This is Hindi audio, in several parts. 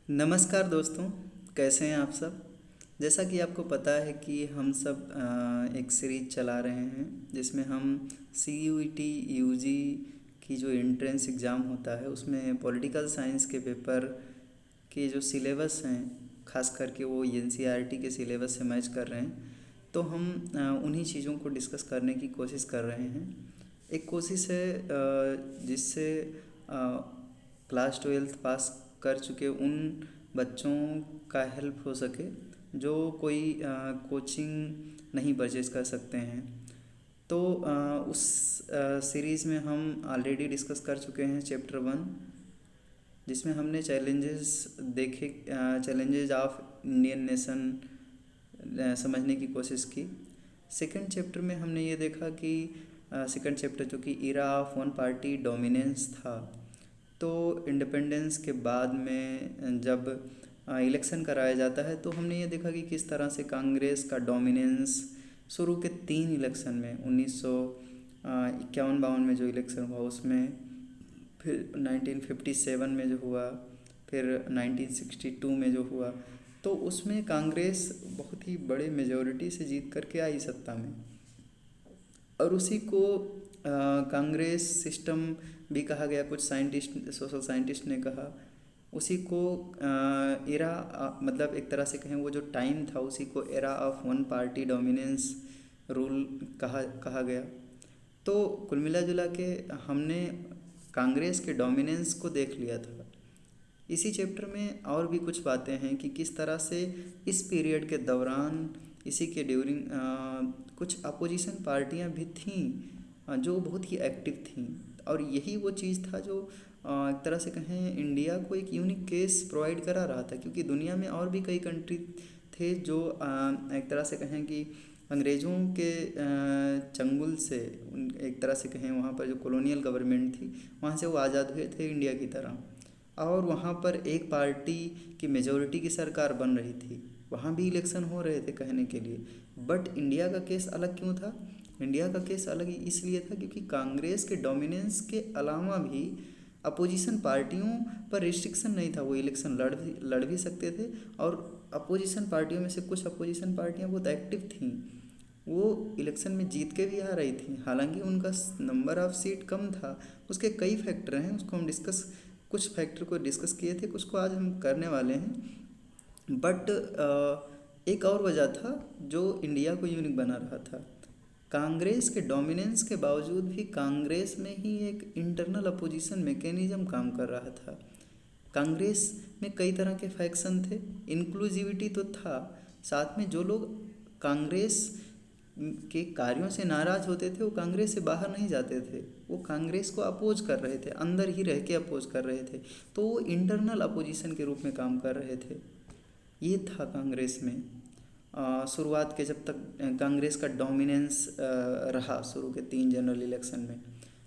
नमस्कार दोस्तों। कैसे हैं आप सब। जैसा कि आपको पता है कि हम सब एक सीरीज चला रहे हैं जिसमें हम सी यू ई टी यू जी की जो एंट्रेंस एग्ज़ाम होता है उसमें पॉलिटिकल साइंस के पेपर के जो सिलेबस हैं, खास करके वो एन सी आर टी के सिलेबस से मैच कर रहे हैं। तो हम उन्हीं चीज़ों को डिस्कस करने की कोशिश कर रहे हैं। एक कोशिश है जिससे क्लास ट्वेल्थ पास कर चुके उन बच्चों का हेल्प हो सके जो कोई कोचिंग नहीं परचेज़ कर सकते हैं। तो उस सीरीज़ में हम ऑलरेडी डिस्कस कर चुके हैं चैप्टर 1, जिसमें हमने चैलेंजेस देखे, चैलेंजेस ऑफ इंडियन नेशन समझने की कोशिश की। सेकंड चैप्टर में हमने ये देखा कि सेकंड चैप्टर जो कि era of one party dominance था। तो इंडिपेंडेंस के बाद में जब इलेक्शन कराया जाता है तो हमने ये देखा कि किस तरह से कांग्रेस का डोमिनेंस शुरू के 3 इलेक्शन में 1951-52 में जो इलेक्शन हुआ उसमें, फिर 1957 में जो हुआ, फिर 1962 में जो हुआ, तो उसमें कांग्रेस बहुत ही बड़े मेजॉरिटी से जीत करके आई सत्ता में। और उसी को कांग्रेस सिस्टम भी कहा गया, कुछ साइंटिस्ट, सोशल साइंटिस्ट ने कहा। उसी को एरा, मतलब एक तरह से कहें वो जो टाइम था उसी को era of one party dominance rule कहा गया। तो कुल मिला जुला के हमने कांग्रेस के डोमिनेंस को देख लिया था। इसी चैप्टर में और भी कुछ बातें हैं कि किस तरह से इस पीरियड के दौरान, इसी के ड्यूरिंग कुछ अपोजिशन पार्टियां भी थीं जो बहुत ही एक्टिव थीं। और यही वो चीज़ था जो एक तरह से कहें इंडिया को एक यूनिक केस प्रोवाइड करा रहा था, क्योंकि दुनिया में और भी कई कंट्री थे जो एक तरह से कहें कि अंग्रेज़ों के चंगुल से, एक तरह से कहें वहाँ पर जो कॉलोनियल गवर्नमेंट थी वहाँ से वो आज़ाद हुए थे इंडिया की तरह। और वहाँ पर एक पार्टी की मेजॉरिटी की सरकार बन रही थी, वहाँ भी इलेक्शन हो रहे थे कहने के लिए। बट इंडिया का केस अलग क्यों था? इंडिया का केस अलग इसलिए था क्योंकि कांग्रेस के डोमिनेंस के अलावा भी अपोजिशन पार्टियों पर रिस्ट्रिक्शन नहीं था, वो इलेक्शन लड़ भी सकते थे। और अपोजिशन पार्टियों में से कुछ अपोजिशन पार्टियां बहुत एक्टिव थीं, वो इलेक्शन में जीत के भी आ रही थी, हालांकि उनका नंबर ऑफ सीट कम था। उसके कई फैक्टर हैं, उसको हम डिस्कस, कुछ फैक्टर को डिस्कस किए थे, कुछ को आज हम करने वाले हैं। बट एक और वजह था जो इंडिया को यूनिक बना रहा था। कांग्रेस के डोमिनेंस के बावजूद भी कांग्रेस में ही एक इंटरनल अपोजिशन मैकेनिज्म काम कर रहा था। कांग्रेस में कई तरह के फैक्शन थे, इंक्लूसिविटी तो था, साथ में जो लोग कांग्रेस के कार्यों से नाराज़ होते थे वो कांग्रेस से बाहर नहीं जाते थे, वो कांग्रेस को अपोज कर रहे थे, अंदर ही रह के अपोज कर रहे थे। तो वो इंटरनल अपोजिशन के रूप में काम कर रहे थे। ये था कांग्रेस में शुरुआत के, जब तक कांग्रेस का डोमिनेंस रहा शुरू के 3 जनरल इलेक्शन में।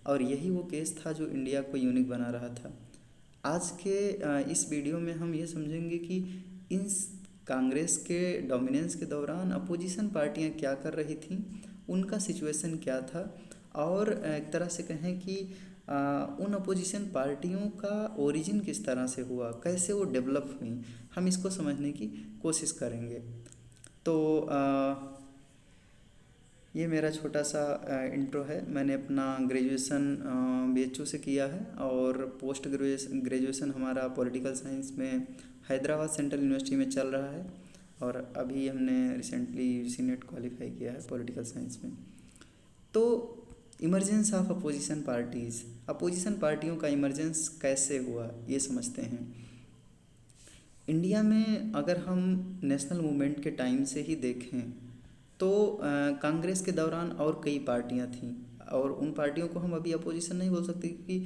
और यही वो केस था जो इंडिया को यूनिक बना रहा था। आज के इस वीडियो में हम ये समझेंगे कि इन कांग्रेस के डोमिनेंस के दौरान अपोजिशन पार्टियां क्या कर रही थीं, उनका सिचुएशन क्या था, और एक तरह से कहें कि उन अपोजिशन पार्टियों का ओरिजिन किस तरह से हुआ, कैसे वो डेवलप हुई, हम इसको समझने की कोशिश करेंगे। तो ये मेरा छोटा सा इंट्रो है। मैंने अपना ग्रेजुएशन BHU से किया है और पोस्ट ग्रेजुएशन हमारा पॉलिटिकल साइंस में हैदराबाद सेंट्रल यूनिवर्सिटी में चल रहा है। और अभी हमने रिसेंटली UGC नेट क्वालिफाई किया है पॉलिटिकल साइंस में। तो emergence of opposition parties, opposition पार्टियों का इमरजेंस कैसे हुआ ये समझते हैं। इंडिया में अगर हम नेशनल मूवमेंट के टाइम से ही देखें तो कांग्रेस के दौरान और कई पार्टियां थीं, और उन पार्टियों को हम अभी अपोजिशन नहीं बोल सकते क्योंकि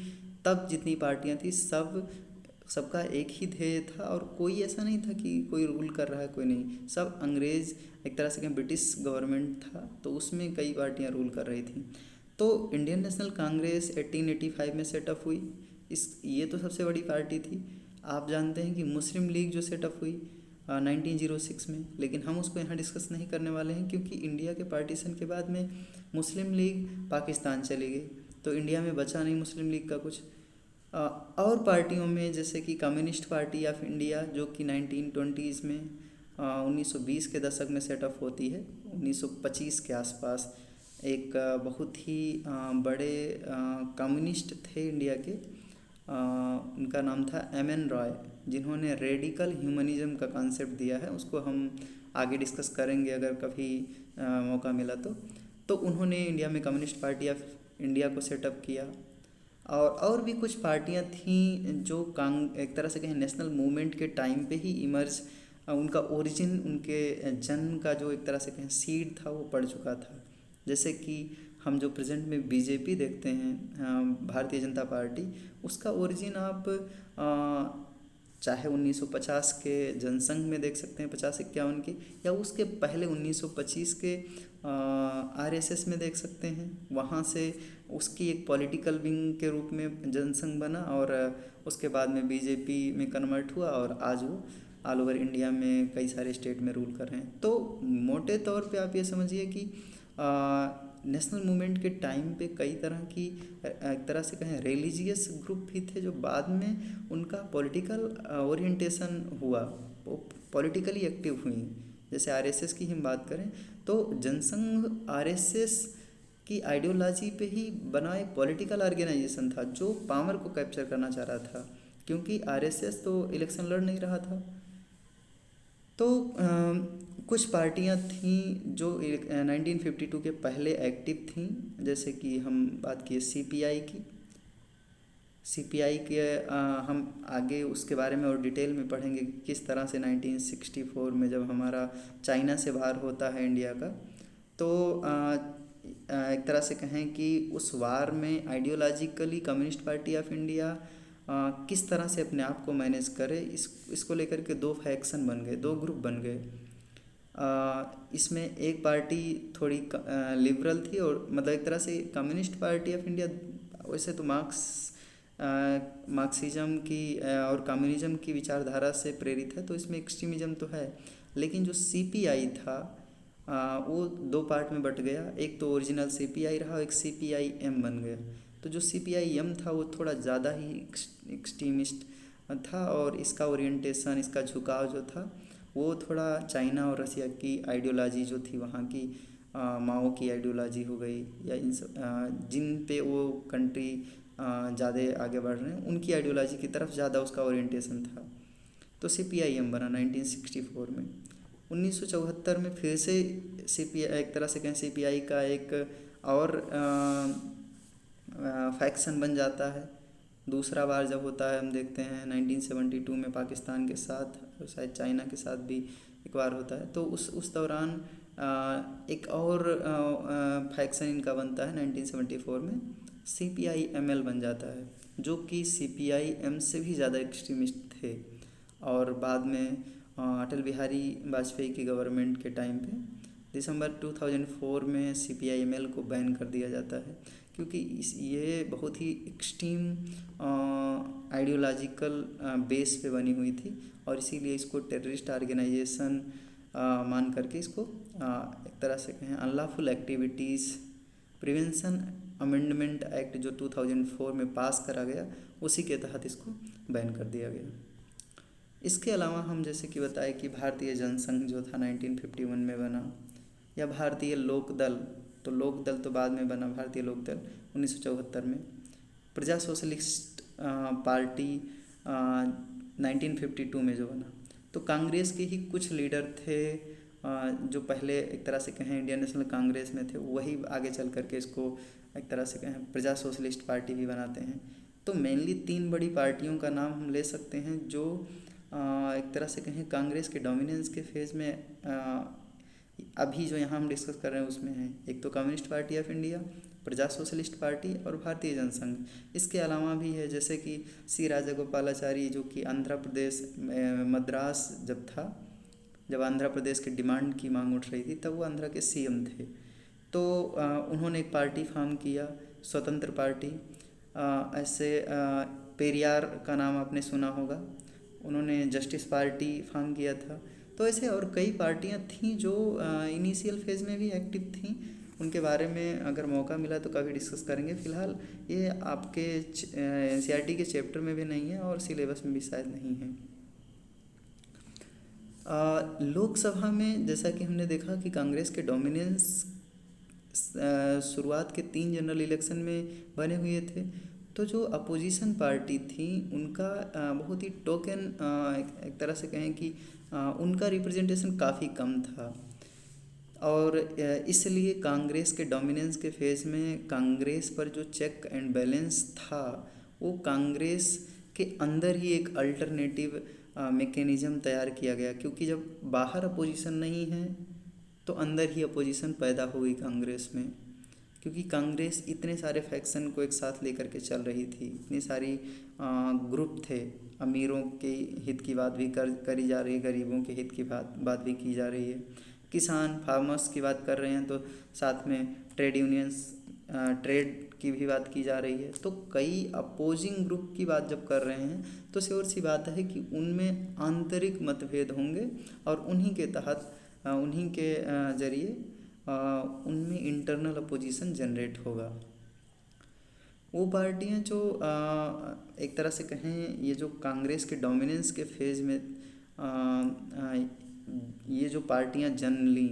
तब जितनी पार्टियां थी सबका एक ही ध्येय था, और कोई ऐसा नहीं था कि कोई रूल कर रहा है कोई नहीं, सब अंग्रेज़, एक तरह से कहें ब्रिटिश गवर्नमेंट था, तो उसमें कई पार्टियां रूल कर रही थीं। तो इंडियन नेशनल कांग्रेस 1885 में सेटअप हुई। ये तो सबसे बड़ी पार्टी थी। आप जानते हैं कि मुस्लिम लीग जो सेटअप हुई 1906 में, लेकिन हम उसको यहाँ डिस्कस नहीं करने वाले हैं क्योंकि इंडिया के पार्टीशन के बाद में मुस्लिम लीग पाकिस्तान चली गई, तो इंडिया में बचा नहीं मुस्लिम लीग का कुछ। अ, और पार्टियों में जैसे कि कम्युनिस्ट पार्टी ऑफ इंडिया जो कि 1920s में 1920 के दशक में सेटअप होती है। 1925 के आसपास एक बहुत ही बड़े कम्युनिस्ट थे इंडिया के। उनका नाम था एम एन रॉय, जिन्होंने रेडिकल ह्यूमनिज्म का कॉन्सेप्ट दिया है। उसको हम आगे डिस्कस करेंगे अगर कभी मौका मिला तो उन्होंने इंडिया में कम्युनिस्ट पार्टी ऑफ इंडिया को सेटअप किया। और भी कुछ पार्टियां थीं जो एक तरह से कहें नेशनल मूवमेंट के टाइम पे ही इमर्ज, उनका ओरिजिन, उनके जन्म का जो एक तरह से कहें सीड था वो पड़ चुका था। जैसे कि हम जो प्रेजेंट में बीजेपी देखते हैं, भारतीय जनता पार्टी, उसका ओरिजिन आप चाहे 1950 के जनसंघ में देख सकते हैं, 50-51 के, या उसके पहले 1925 के आरएसएस में देख सकते हैं। वहाँ से उसकी एक पॉलिटिकल विंग के रूप में जनसंघ बना और उसके बाद में बीजेपी में कन्वर्ट हुआ और आज वो ऑल ओवर इंडिया में कई सारे स्टेट में रूल कर रहे हैं। तो मोटे तौर पे आप ये समझिए कि नेशनल मूवमेंट के टाइम पे कई तरह की एक तरह से कहें रिलीजियस ग्रुप भी थे जो बाद में उनका पॉलिटिकल ओरिएंटेशन हुआ, वो पॉलिटिकली एक्टिव हुई। जैसे आरएसएस की हम बात करें तो जनसंघ आरएसएस की आइडियोलॉजी पे ही बना एक पॉलिटिकल ऑर्गेनाइजेशन था जो पावर को कैप्चर करना चाह रहा था, क्योंकि आरएसएस तो इलेक्शन लड़ नहीं रहा था। तो कुछ पार्टियां थीं जो 1952 के पहले एक्टिव थीं, जैसे कि हम बात किए सीपीआई की। सीपीआई के हम आगे उसके बारे में और डिटेल में पढ़ेंगे कि किस तरह से 1964 में जब हमारा चाइना से बाहर होता है इंडिया का, तो एक तरह से कहें कि उस वार में ideologically communist party of India किस तरह से अपने आप को मैनेज करे, इसको लेकर के दो फैक्शन बन गए, दो ग्रुप बन गए। इसमें एक पार्टी थोड़ी लिबरल थी और मतलब एक तरह से कम्युनिस्ट पार्टी ऑफ इंडिया वैसे तो मार्क्सिज्म की और कम्युनिज्म की विचारधारा से प्रेरित है, तो इसमें एक्सट्रीमिज्म तो है। लेकिन जो सीपीआई था वो दो पार्ट में बट गया, एक तो ओरिजिनल सीपीआई रहा, एक सीपीआई-एम बन गया। तो जो सीपीआई-एम था वो थोड़ा ज़्यादा ही एक्सट्रीमिस्ट था और इसका ओरिएंटेशन, इसका झुकाव जो था वो थोड़ा चाइना और रसिया की आइडियोलॉजी जो थी वहाँ की, माओ की आइडियोलॉजी हो गई या इन सब जिन पे वो कंट्री ज़्यादा आगे बढ़ रहे हैं उनकी आइडियोलॉजी की तरफ ज़्यादा उसका ओरिएंटेशन था। तो सीपीआई-एम बना 1964 में। 1974 में फिर से सीपीआई एक तरह से कहें सीपीआई का एक और फैक्शन बन जाता है। दूसरा बार जब होता है हम देखते हैं 1972 में पाकिस्तान के साथ और शायद चाइना के साथ भी एक बार होता है, तो उस दौरान एक और फैक्शन इनका बनता है 1974 में, CPI-ML बन जाता है, जो कि CPI-M से भी ज़्यादा एक्सट्रीमिस्ट थे। और बाद में अटल बिहारी वाजपेयी की गवर्नमेंट के टाइम पे दिसंबर 2004 में CPI-ML को बैन कर दिया जाता है, क्योंकि ये बहुत ही एक्सट्रीम आइडियोलॉजिकल बेस पे बनी हुई थी और इसीलिए इसको टेररिस्ट ऑर्गेनाइजेशन मान करके इसको एक तरह से कहें unlawful activities prevention amendment act जो 2004 में पास करा गया, उसी के तहत इसको बैन कर दिया गया। इसके अलावा हम जैसे कि बताए कि भारतीय जनसंघ जो था 1951 में बना, या भारतीय लोकदल, तो लोकदल तो बाद में बना, भारतीय लोकदल 1974 में। प्रजा सोशलिस्ट पार्टी 1952 में जो बना। तो कांग्रेस के ही कुछ लीडर थे जो पहले एक तरह से कहें इंडियन नेशनल कांग्रेस में थे, वही आगे चल करके इसको एक तरह से कहें प्रजा सोशलिस्ट पार्टी भी बनाते हैं। तो मेनली तीन बड़ी पार्टियों का नाम हम ले सकते हैं जो एक तरह से कहें कांग्रेस के डोमिनेंस के फेज़ में अभी जो यहाँ हम डिस्कस कर रहे हैं उसमें है। एक तो कम्युनिस्ट पार्टी ऑफ इंडिया, प्रजा सोशलिस्ट पार्टी और भारतीय जनसंघ। इसके अलावा भी है जैसे कि सी राजागोपालाचारी, जो कि आंध्र प्रदेश मद्रास जब आंध्र प्रदेश की डिमांड की मांग उठ रही थी तब वो आंध्र के सीएम थे। तो उन्होंने एक पार्टी फॉर्म किया, स्वतंत्र पार्टी। ऐसे पेरियार का नाम आपने सुना होगा, उन्होंने जस्टिस पार्टी फॉर्म किया था। तो ऐसे और कई पार्टियां थीं जो इनिशियल फेज़ में भी एक्टिव थीं उनके बारे में अगर मौका मिला तो कभी डिस्कस करेंगे। फ़िलहाल ये आपके NCERT के चैप्टर में भी नहीं है और सिलेबस में भी शायद नहीं है। लोकसभा में जैसा कि हमने देखा कि कांग्रेस के डोमिनेंस शुरुआत के 3 जनरल इलेक्शन में बने हुए थे। तो जो अपोजिशन पार्टी थी उनका बहुत ही टोकन एक तरह से कहें कि उनका रिप्रेजेंटेशन काफ़ी कम था और इसलिए कांग्रेस के डोमिनेंस के फेज़ में कांग्रेस पर जो चेक एंड बैलेंस था वो कांग्रेस के अंदर ही एक अल्टरनेटिव मैकेनिज़्म तैयार किया गया, क्योंकि जब बाहर अपोजिशन नहीं है तो अंदर ही अपोजिशन पैदा हुई कांग्रेस में, क्योंकि कांग्रेस इतने सारे फैक्शन को एक साथ लेकर के चल रही थी, इतनी सारी ग्रुप थे, अमीरों के हित की बात भी करी जा रही है, गरीबों के हित की बात भी की जा रही है, किसान फार्मर्स की बात कर रहे हैं तो साथ में ट्रेड यूनियंस ट्रेड की भी बात की जा रही है। तो कई अपोजिंग ग्रुप की बात जब कर रहे हैं तो श्योर सी बात है कि उनमें आंतरिक मतभेद होंगे और उन्हीं के तहत उन्हीं के जरिए उनमें इंटरनल अपोजिशन जनरेट होगा। वो पार्टियां जो एक तरह से कहें ये जो कांग्रेस के डोमिनेंस के फेज़ में ये जो पार्टियां जन्म ली,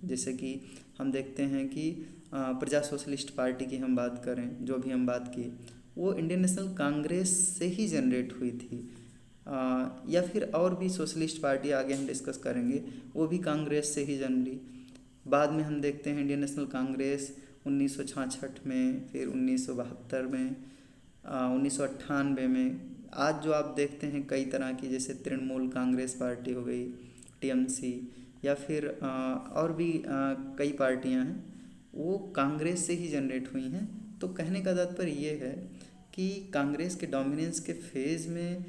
जैसे कि हम देखते हैं कि प्रजा सोशलिस्ट पार्टी की हम बात करें, जो भी हम बात की, वो इंडियन नेशनल कांग्रेस से ही जनरेट हुई थी, या फिर और भी सोशलिस्ट पार्टी आगे हम डिस्कस करेंगे, वो भी कांग्रेस से ही जन्म ली। बाद में हम देखते हैं इंडियन नेशनल कांग्रेस 1966 में, फिर 1972 में, 1998 में। आज जो आप देखते हैं कई तरह की, जैसे तृणमूल कांग्रेस पार्टी हो गई, TMC, या फिर और भी कई पार्टियां हैं, वो कांग्रेस से ही जनरेट हुई हैं। तो कहने का तात्पर्य ये है कि कांग्रेस के डोमिनेंस के फेज़ में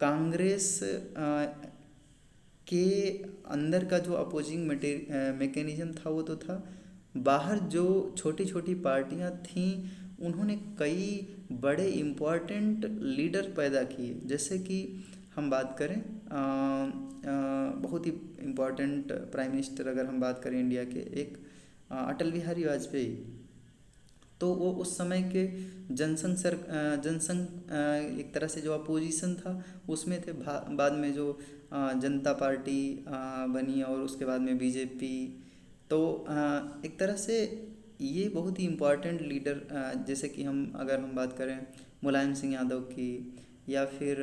कांग्रेस के अंदर का जो अपोजिंग मैकेनिज़्म था वो तो था, बाहर जो छोटी छोटी पार्टियां थीं उन्होंने कई बड़े इम्पोर्टेंट लीडर पैदा किए। जैसे कि हम बात करें बहुत ही इम्पोर्टेंट प्राइम मिनिस्टर अगर हम बात करें इंडिया के, एक अटल बिहारी वाजपेयी, तो वो उस समय के जनसंघ एक तरह से जो अपोजिशन था उसमें थे। बाद में जो जनता पार्टी बनी और उसके बाद में BJP, तो एक तरह से ये बहुत ही इम्पोर्टेंट लीडर, जैसे कि हम अगर हम बात करें मुलायम सिंह यादव की, या फिर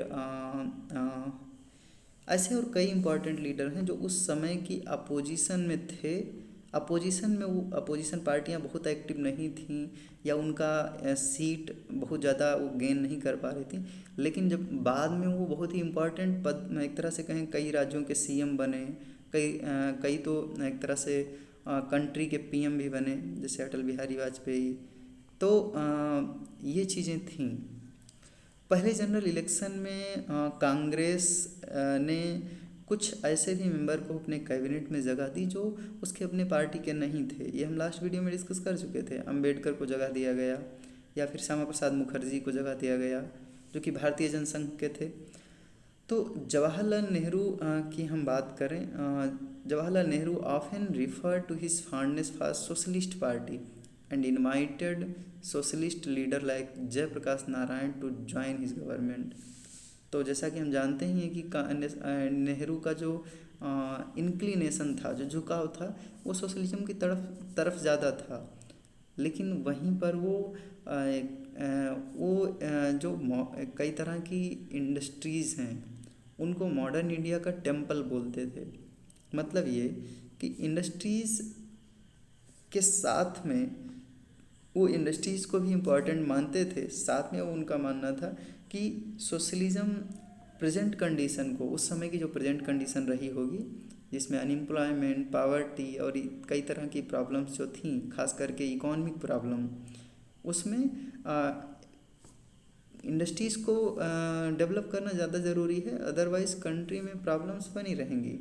ऐसे और कई इम्पोर्टेंट लीडर हैं जो उस समय की अपोजिशन में थे। अपोजिशन में वो अपोजिशन पार्टियां बहुत एक्टिव नहीं थीं या उनका सीट बहुत ज़्यादा वो गेन नहीं कर पा रही थी, लेकिन जब बाद में वो बहुत ही इम्पोर्टेंट पद, एक तरह से कहें कई राज्यों के CM बने, कई तो एक तरह से कंट्री के PM भी बने, जैसे अटल बिहारी वाजपेयी। तो ये चीज़ें थीं। पहले जनरल इलेक्शन में कांग्रेस ने कुछ ऐसे भी मेंबर को अपने कैबिनेट में जगह दी जो उसके अपने पार्टी के नहीं थे। ये हम लास्ट वीडियो में डिस्कस कर चुके थे। अंबेडकर को जगह दिया गया, या फिर श्यामा प्रसाद मुखर्जी को जगह दिया गया जो कि भारतीय जनसंघ के थे। तो जवाहरलाल नेहरू की हम बात करें, Jawaharlal Nehru often refer to his fondness for socialist party and invited socialist leader like Jayaprakash Narayan to join his government. तो जैसा कि हम जानते ही हैं कि नेहरू का जो इंक्लिनेशन था, जो झुकाव था, वो सोशलिज्म की तरफ ज़्यादा था, लेकिन वहीं पर वो जो कई तरह की इंडस्ट्रीज़ हैं उनको मॉडर्न इंडिया का टेम्पल बोलते थे। मतलब ये कि इंडस्ट्रीज़ के साथ में वो इंडस्ट्रीज़ को भी इम्पोर्टेंट मानते थे, साथ में वो उनका मानना था कि सोशलिज़म प्रेजेंट कंडीशन को, उस समय की जो प्रेजेंट कंडीशन रही होगी जिसमें अनएम्प्लॉयमेंट, पावर्टी और कई तरह की प्रॉब्लम्स जो थीं, खास करके इकोनॉमिक प्रॉब्लम, उसमें इंडस्ट्रीज़ को डेवलप करना ज़्यादा ज़रूरी है, अदरवाइज़ कंट्री में प्रॉब्लम्स बनी रहेंगी।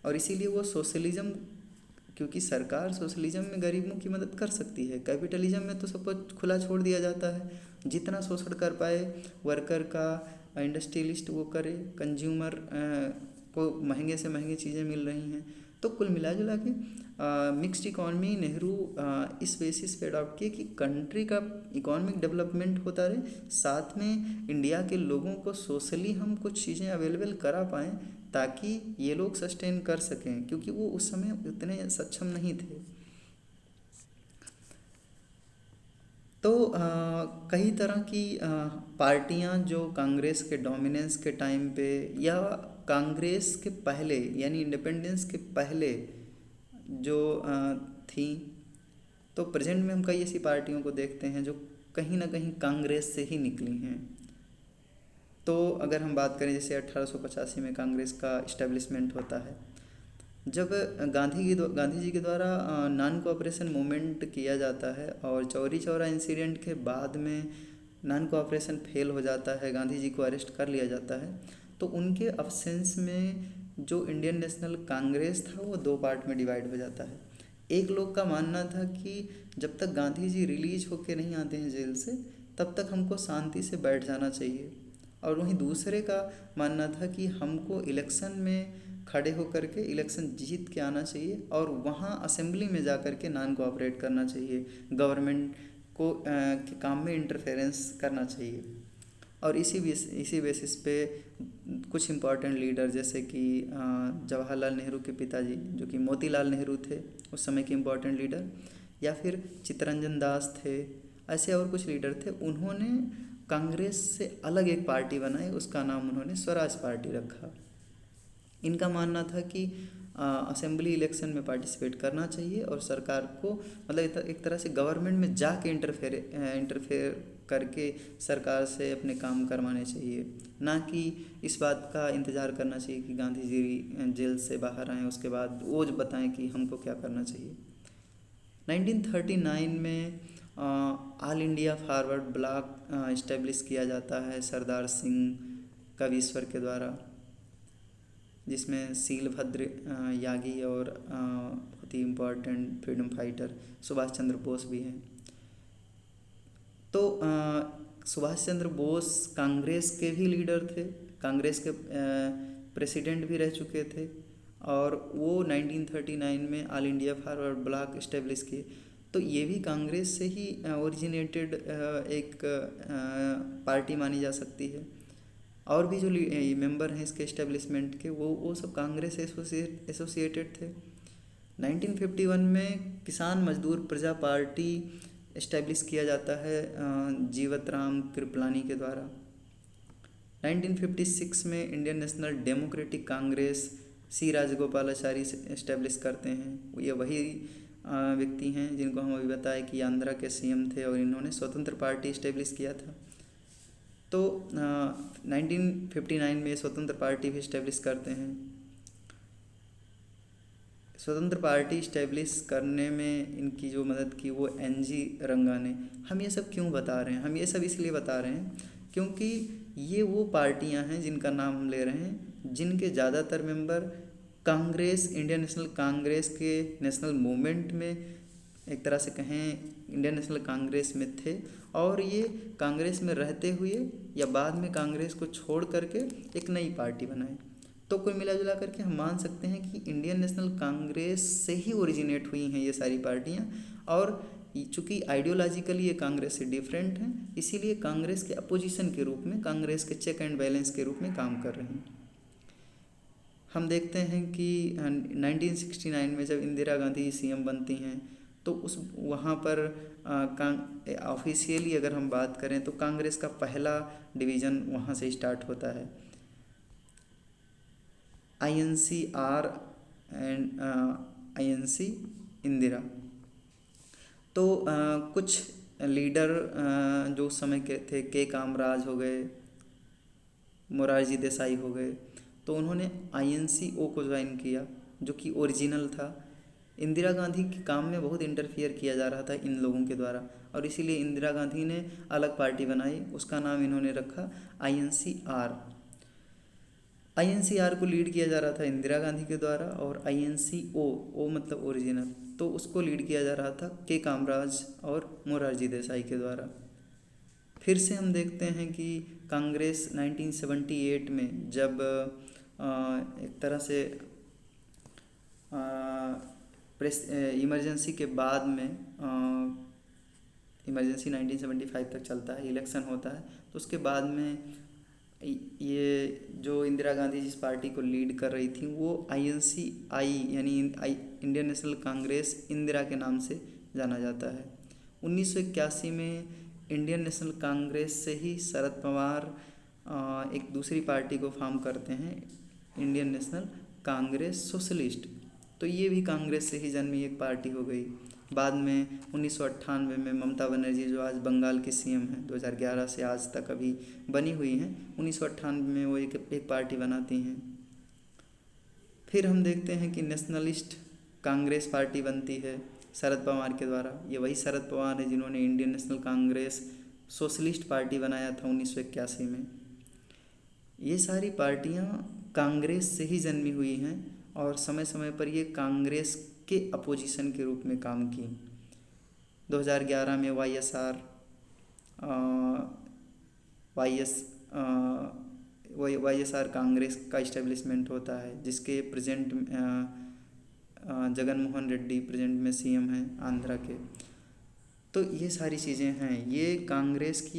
और इसीलिए वो सोशलिज़म, क्योंकि सरकार सोशलिज़म में गरीबों की मदद कर सकती है, कैपिटलिज्म में तो सब कुछ खुला छोड़ दिया जाता है, जितना शोषण कर पाए वर्कर का, इंडस्ट्रियलिस्ट वो करे, कंज्यूमर को महंगे से महंगी चीज़ें मिल रही हैं। तो तो कुल मिला जुला के मिक्स्ड इकॉनमी नेहरू इस बेसिस पे अडॉप्ट किए कि कंट्री का इकोनॉमिक डेवलपमेंट होता रहे, साथ में इंडिया के लोगों को सोशली हम कुछ चीज़ें अवेलेबल करा पाएँ ताकि ये लोग सस्टेन कर सकें, क्योंकि वो उस समय उतने सक्षम नहीं थे। तो कई तरह की पार्टियां जो कांग्रेस के डोमिनेंस के टाइम पे या कांग्रेस के पहले यानी इंडिपेंडेंस के पहले जो थी, तो प्रेजेंट में हम कई ऐसी पार्टियों को देखते हैं जो कहीं ना कहीं कांग्रेस से ही निकली हैं। तो अगर हम बात करें जैसे 1885 में कांग्रेस का इस्टेब्लिशमेंट होता है, जब गांधी जी के द्वारा नॉन कोऑपरेशन मूवमेंट किया जाता है और चौरी चौरा इंसिडेंट के बाद में नॉन कोऑपरेशन फेल हो जाता है, गांधी जी को अरेस्ट कर लिया जाता है, तो उनके अब्सेंस में जो इंडियन नेशनल कांग्रेस था वो दो पार्ट में डिवाइड हो जाता है। एक लोग का मानना था कि जब तक गांधी जी रिलीज होके नहीं आते हैं जेल से तब तक हमको शांति से बैठ जाना चाहिए, और वहीं दूसरे का मानना था कि हमको इलेक्शन में खड़े होकर के इलेक्शन जीत के आना चाहिए और वहाँ असेंबली में जा कर के नॉन कोऑपरेट करना चाहिए, गवर्नमेंट को के काम में इंटरफेरेंस करना चाहिए। और इसी बेसिस पे कुछ इम्पॉर्टेंट लीडर जैसे कि जवाहरलाल नेहरू के पिताजी जो कि मोतीलाल नेहरू थे उस समय के इम्पॉर्टेंट लीडर, या फिर चित्तरंजन दास थे, ऐसे और कुछ लीडर थे, उन्होंने कांग्रेस से अलग एक पार्टी बनाई, उसका नाम उन्होंने स्वराज पार्टी रखा। इनका मानना था कि असेंबली इलेक्शन में पार्टिसिपेट करना चाहिए और सरकार को मतलब एक तरह से गवर्नमेंट में जाके इंटरफेयर करके सरकार से अपने काम करवाने चाहिए, ना कि इस बात का इंतज़ार करना चाहिए कि गांधी जी जेल से बाहर आएँ उसके बाद वो बताएं कि हमको क्या करना चाहिए। 1939 में all India forward block establish किया जाता है सरदार सिंह कवीश्वर के द्वारा, जिसमें सीलभद्र यागी और बहुत ही important freedom fighter Subhash Chandra Bose भी हैं। तो सुभाष चंद्र बोस कांग्रेस के भी लीडर थे, कांग्रेस के प्रेसिडेंट भी रह चुके थे, और वो 1939 में all India forward block establish किए। तो ये भी कांग्रेस से ही ओरिजिनेटेड एक पार्टी मानी जा सकती है। और भी जो मेंबर हैं इसके इस्टेब्लिशमेंट के वो सब कांग्रेस से एसोसिएटेड थे। 1951 में किसान मजदूर प्रजा पार्टी इस्टेब्लिश किया जाता है जीवत राम कृपलानी के द्वारा। 1956 में इंडियन नेशनल डेमोक्रेटिक कांग्रेस सी राजगोपालाचारी इस्टेब्लिश करते हैं। ये वही व्यक्ति हैं जिनको हम अभी बताए कि आंध्रा के सीएम थे और इन्होंने स्वतंत्र पार्टी इस्टेब्लिश किया था। तो 1959 में स्वतंत्र पार्टी भी इस्टेब्लिश करते हैं। स्वतंत्र पार्टी इस्टेब्लिश करने में इनकी जो मदद की वो NG रंगा ने। हम ये सब क्यों बता रहे हैं? हम ये सब इसलिए बता रहे हैं क्योंकि ये वो पार्टियां हैं जिनका नाम हम ले रहे हैं, जिनके ज़्यादातर member Congress Indian national Congress के नेशनल मूवमेंट में एक तरह से कहें इंडियन नेशनल कांग्रेस में थे, और ये कांग्रेस में रहते हुए या बाद में कांग्रेस को छोड़ करके एक नई पार्टी बनाए। तो कुल मिला जुला करके हम मान सकते हैं कि इंडियन नेशनल कांग्रेस से ही ओरिजिनेट हुई हैं ये सारी पार्टियां, और चूँकि आइडियोलॉजिकली ये कांग्रेस से डिफरेंट हैं, इसीलिए कांग्रेस के अपोजिशन के रूप में, कांग्रेस के चेक एंड बैलेंस के रूप में काम कर रहे हैं। हम देखते हैं कि 1969 में जब इंदिरा गांधी CM बनती हैं तो उस वहाँ पर ऑफिशियली अगर हम बात करें तो कांग्रेस का पहला डिवीज़न वहाँ से स्टार्ट होता है, INCR एंड INC इंदिरा। तो कुछ लीडर जो उस समय के थे, के कामराज हो गए, मोरारजी देसाई हो गए, तो उन्होंने INCO को ज्वाइन किया जो कि ओरिजिनल था। इंदिरा गांधी के काम में बहुत इंटरफियर किया जा रहा था इन लोगों के द्वारा, और इसीलिए इंदिरा गांधी ने अलग पार्टी बनाई, उसका नाम इन्होंने रखा INCR। INCR को लीड किया जा रहा था इंदिरा गांधी के द्वारा, और INCO मतलब ओरिजिनल, तो उसको लीड किया जा रहा था के कामराज और मोरारजी देसाई के द्वारा। फिर से हम देखते हैं कि कांग्रेस 1978 में जब एक तरह से प्रेस इमरजेंसी के बाद में इमरजेंसी 1975 तक चलता है, इलेक्शन होता है, तो उसके बाद में ये जो इंदिरा गांधी जिस पार्टी को लीड कर रही थी वो INC यानी इंडियन नेशनल कांग्रेस इंदिरा के नाम से जाना जाता है। 1981 में इंडियन नेशनल कांग्रेस से ही शरद पवार एक दूसरी पार्टी को फॉर्म करते हैं, इंडियन नेशनल कांग्रेस सोशलिस्ट। तो ये भी कांग्रेस से ही जन्मी एक पार्टी हो गई। बाद में 1998 में ममता बनर्जी जो आज बंगाल की CM हैं, 2011 से आज तक अभी बनी हुई हैं, 1998 में वो एक पार्टी बनाती हैं। फिर हम देखते हैं कि नेशनलिस्ट कांग्रेस पार्टी बनती है शरद पवार के द्वारा। ये वही शरद पवार हैं जिन्होंने Indian national Congress socialist party बनाया था 1981 में। ये सारी पार्टियां कांग्रेस से ही जन्मी हुई हैं और समय समय पर ये कांग्रेस के अपोजिशन के रूप में काम की। 2011 में YSR कांग्रेस का इस्टेब्लिशमेंट होता है, जिसके प्रेजेंट जगन मोहन रेड्डी प्रेजेंट में CM हैं आंध्रा के। तो ये सारी चीज़ें हैं, ये कांग्रेस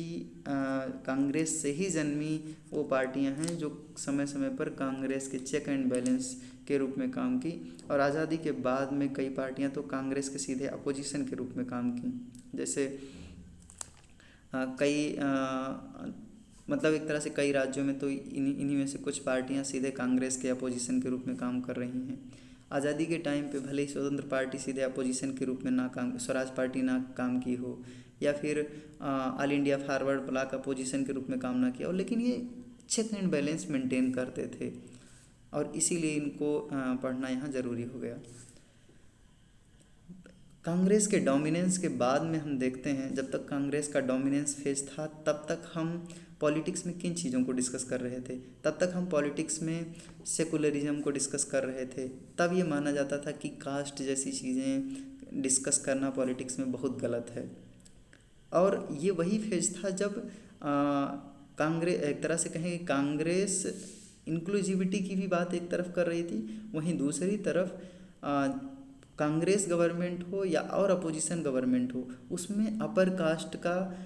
से ही जन्मी वो पार्टियां हैं जो समय समय पर कांग्रेस के चेक एंड बैलेंस के रूप में काम की। और आज़ादी के बाद में कई पार्टियां तो कांग्रेस के सीधे अपोजिशन के रूप में काम की, जैसे मतलब एक तरह से कई राज्यों में तो इन्हीं में से कुछ पार्टियां सीधे कांग्रेस के अपोजिशन के रूप में काम कर रही हैं। आज़ादी के टाइम पे भले ही स्वतंत्र पार्टी सीधे अपोजिशन के रूप में स्वराज पार्टी ना काम की हो, या फिर all India forward block opposition के रूप में काम ना किया हो, लेकिन ये चेक एंड बैलेंस मेंटेन करते थे और इसीलिए इनको पढ़ना यहाँ ज़रूरी हो गया। कांग्रेस के डोमिनेंस के बाद में हम देखते हैं, जब तक कांग्रेस का डोमिनेंस फेज था तब तक हम पॉलिटिक्स में किन चीज़ों को डिस्कस कर रहे थे। तब तक हम पॉलिटिक्स में सेकुलरिज्म को डिस्कस कर रहे थे। तब ये माना जाता था कि कास्ट जैसी चीज़ें डिस्कस करना पॉलिटिक्स में बहुत गलत है। और ये वही फेज था जब कांग्रेस एक तरह से कहें, कांग्रेस इंक्लूसिविटी की भी बात एक तरफ कर रही थी, वहीं दूसरी तरफ कांग्रेस गवर्नमेंट हो या और अपोजिशन गवर्नमेंट हो, उसमें अपर कास्ट का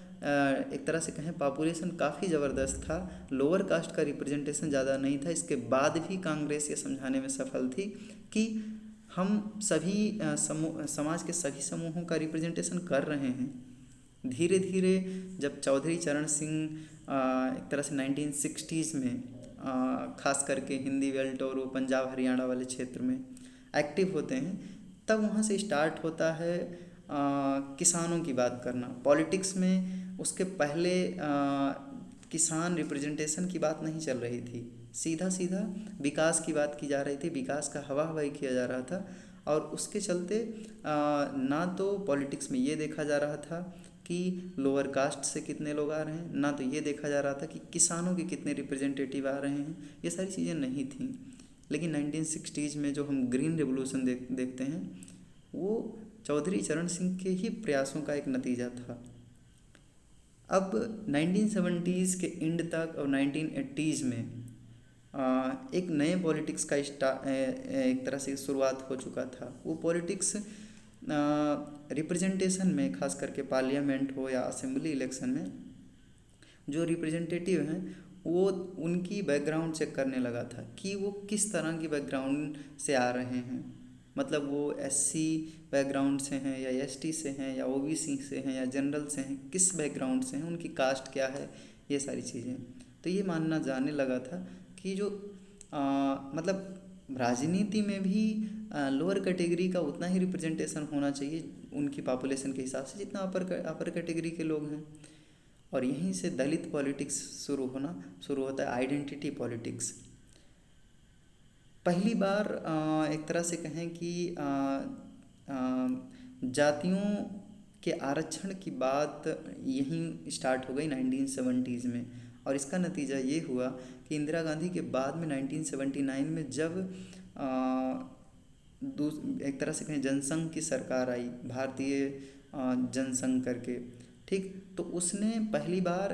एक तरह से कहें पॉपुलेशन काफ़ी ज़बरदस्त था, लोअर कास्ट का रिप्रेजेंटेशन ज़्यादा नहीं था। इसके बाद भी कांग्रेस ये समझाने में सफल थी कि हम सभी समाज के सभी समूहों का रिप्रेजेंटेशन कर रहे हैं। धीरे धीरे जब चौधरी चरण सिंह एक तरह से 1960s में खास करके हिंदी बेल्ट और वो पंजाब हरियाणा वाले क्षेत्र में एक्टिव होते हैं, तब वहाँ से स्टार्ट होता है किसानों की बात करना पॉलिटिक्स में। उसके पहले किसान रिप्रेजेंटेशन की बात नहीं चल रही थी, सीधा सीधा विकास की बात की जा रही थी, विकास का हवा हवाई किया जा रहा था। और उसके चलते ना तो पॉलिटिक्स में ये देखा जा रहा था कि लोअर कास्ट से कितने लोग आ रहे हैं, ना तो ये देखा जा रहा था कि किसानों के कितने रिप्रेजेंटेटिव आ रहे हैं, ये सारी चीज़ें नहीं थीं। लेकिन 1960s में जो हम ग्रीन रेवोल्यूशन देखते हैं, वो चौधरी चरण सिंह के ही प्रयासों का एक नतीजा था। अब 1970s के एंड तक और 1980s में एक नए पॉलिटिक्स का एक तरह से शुरुआत हो चुका था। वो पॉलिटिक्स रिप्रेजेंटेशन में, खास करके पार्लियामेंट हो या असेंबली इलेक्शन में, जो रिप्रेजेंटेटिव हैं वो उनकी बैकग्राउंड चेक करने लगा था कि वो किस तरह की बैकग्राउंड से आ रहे हैं। मतलब वो SC बैकग्राउंड से हैं या ST से हैं या OBC से हैं या जनरल से हैं, किस बैकग्राउंड से हैं, उनकी कास्ट क्या है, ये सारी चीज़ें। तो ये मानना जाने लगा था कि जो मतलब राजनीति में भी लोअर कैटेगरी का उतना ही रिप्रेजेंटेशन होना चाहिए उनकी पॉपुलेशन के हिसाब से जितना अपर कैटेगरी के लोग हैं। और यहीं से दलित पॉलिटिक्स शुरू होता है, आइडेंटिटी पॉलिटिक्स। पहली बार एक तरह से कहें कि जातियों के आरक्षण की बात यहीं स्टार्ट हो गई 1970s में। और इसका नतीजा ये हुआ कि इंदिरा गांधी के बाद में 1979 में जब एक तरह से कहें जनसंघ की सरकार आई, भारतीय जनसंघ करके, ठीक, तो उसने पहली बार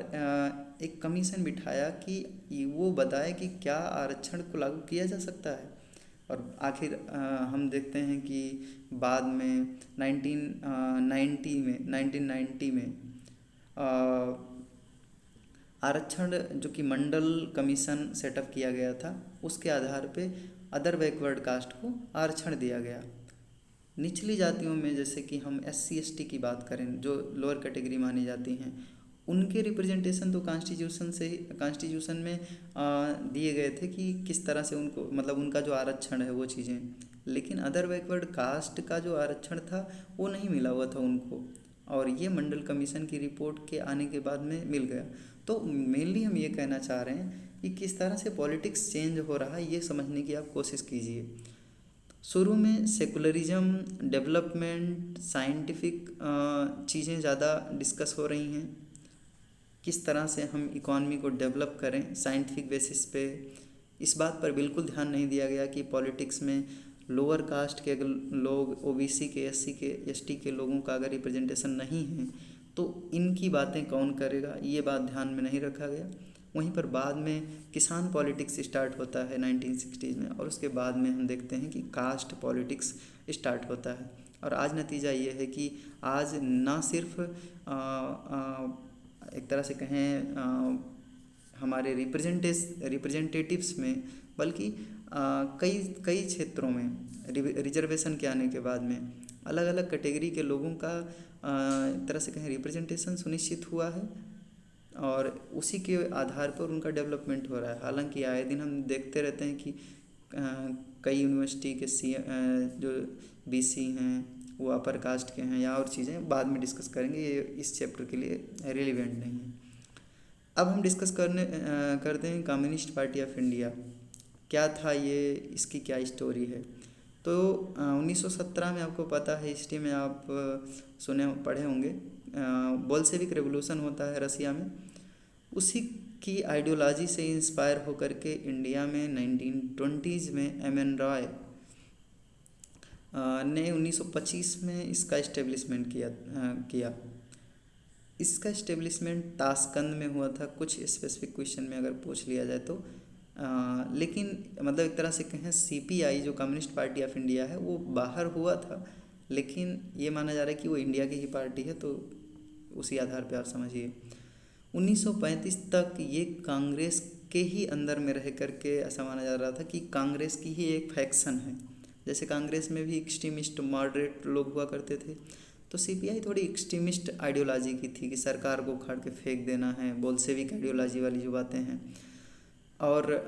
एक कमीशन बिठाया कि वो बताए कि क्या आरक्षण को लागू किया जा सकता है। और आखिर हम देखते हैं कि बाद में 1990 में आरक्षण जो कि मंडल कमीशन सेटअप किया गया था, उसके आधार पे अदर बैकवर्ड कास्ट को आरक्षण दिया गया। निचली जातियों में जैसे कि हम SC ST की बात करें, जो लोअर कैटेगरी मानी जाती हैं, उनके रिप्रेजेंटेशन तो कॉन्स्टिट्यूशन में दिए गए थे कि किस तरह से उनको, मतलब उनका जो आरक्षण है वो चीज़ें, लेकिन अदर बैकवर्ड कास्ट का जो आरक्षण था वो नहीं मिला हुआ था उनको, और ये मंडल कमीशन की रिपोर्ट के आने के बाद में मिल गया। तो मेनली हम ये कहना चाह रहे हैं कि किस तरह से पॉलिटिक्स चेंज हो रहा है, ये समझने की आप कोशिश कीजिए। शुरू में सेकुलरिज्म, डेवलपमेंट, साइंटिफिक चीज़ें ज़्यादा डिस्कस हो रही हैं, किस तरह से हम इकॉनमी को डेवलप करें साइंटिफिक बेसिस पे। इस बात पर बिल्कुल ध्यान नहीं दिया गया कि पॉलिटिक्स में लोअर कास्ट के अगर लोग, OBC के, SC के, ST के लोगों का अगर रिप्रेजेंटेशन नहीं है तो इनकी बातें कौन करेगा, ये बात ध्यान में नहीं रखा गया। वहीं पर बाद में किसान पॉलिटिक्स स्टार्ट होता है 1960s में, और उसके बाद में हम देखते हैं कि कास्ट पॉलिटिक्स स्टार्ट होता है। और आज नतीजा ये है कि आज ना सिर्फ एक तरह से कहें हमारे रिप्रेजेंटेटिव्स में, बल्कि कई कई क्षेत्रों में रिजर्वेशन के आने के बाद में अलग अलग कैटेगरी के लोगों का एक तरह से कहें रिप्रेजेंटेशन सुनिश्चित हुआ है, और उसी के आधार पर उनका डेवलपमेंट हो रहा है। हालांकि आए दिन हम देखते रहते हैं कि कई यूनिवर्सिटी के जो BC हैं वो अपर कास्ट के हैं, या और चीज़ें बाद में डिस्कस करेंगे, ये इस चैप्टर के लिए रिलेवेंट नहीं है। अब हम डिस्कस करते हैं कम्युनिस्ट पार्टी ऑफ इंडिया क्या था, ये इसकी क्या स्टोरी है। तो 1917 में, आपको पता है, हिस्ट्री में आप सुने पढ़े होंगे, बोल्शेविक रेवोल्यूशन होता है रसिया में। उसी की आइडियोलॉजी से इंस्पायर होकर के इंडिया में 1920s में MN रॉय ने 1925 में इसका इस्टेब्लिशमेंट किया। इसका इस्टेब्लिशमेंट ताशकंद में हुआ था, कुछ स्पेसिफिक क्वेश्चन में अगर पूछ लिया जाए तो। लेकिन मतलब एक तरह से कहें CPI जो कम्युनिस्ट पार्टी ऑफ इंडिया है वो बाहर हुआ था, लेकिन ये माना जा रहा है कि वो इंडिया की ही पार्टी है, तो उसी आधार पे आप समझिए। 1935 तक ये कांग्रेस के ही अंदर में रह करके ऐसा माना जा रहा था कि कांग्रेस की ही एक फैक्शन है। जैसे कांग्रेस में भी एक्सट्रीमिस्ट मॉडरेट लोग हुआ करते थे, तो CPI थोड़ी एक्सट्रीमिस्ट आइडियोलॉजी की थी कि सरकार को उखाड़ के फेंक देना है, बोल्शेविक आइडियोलॉजी वाली जो बातें हैं। और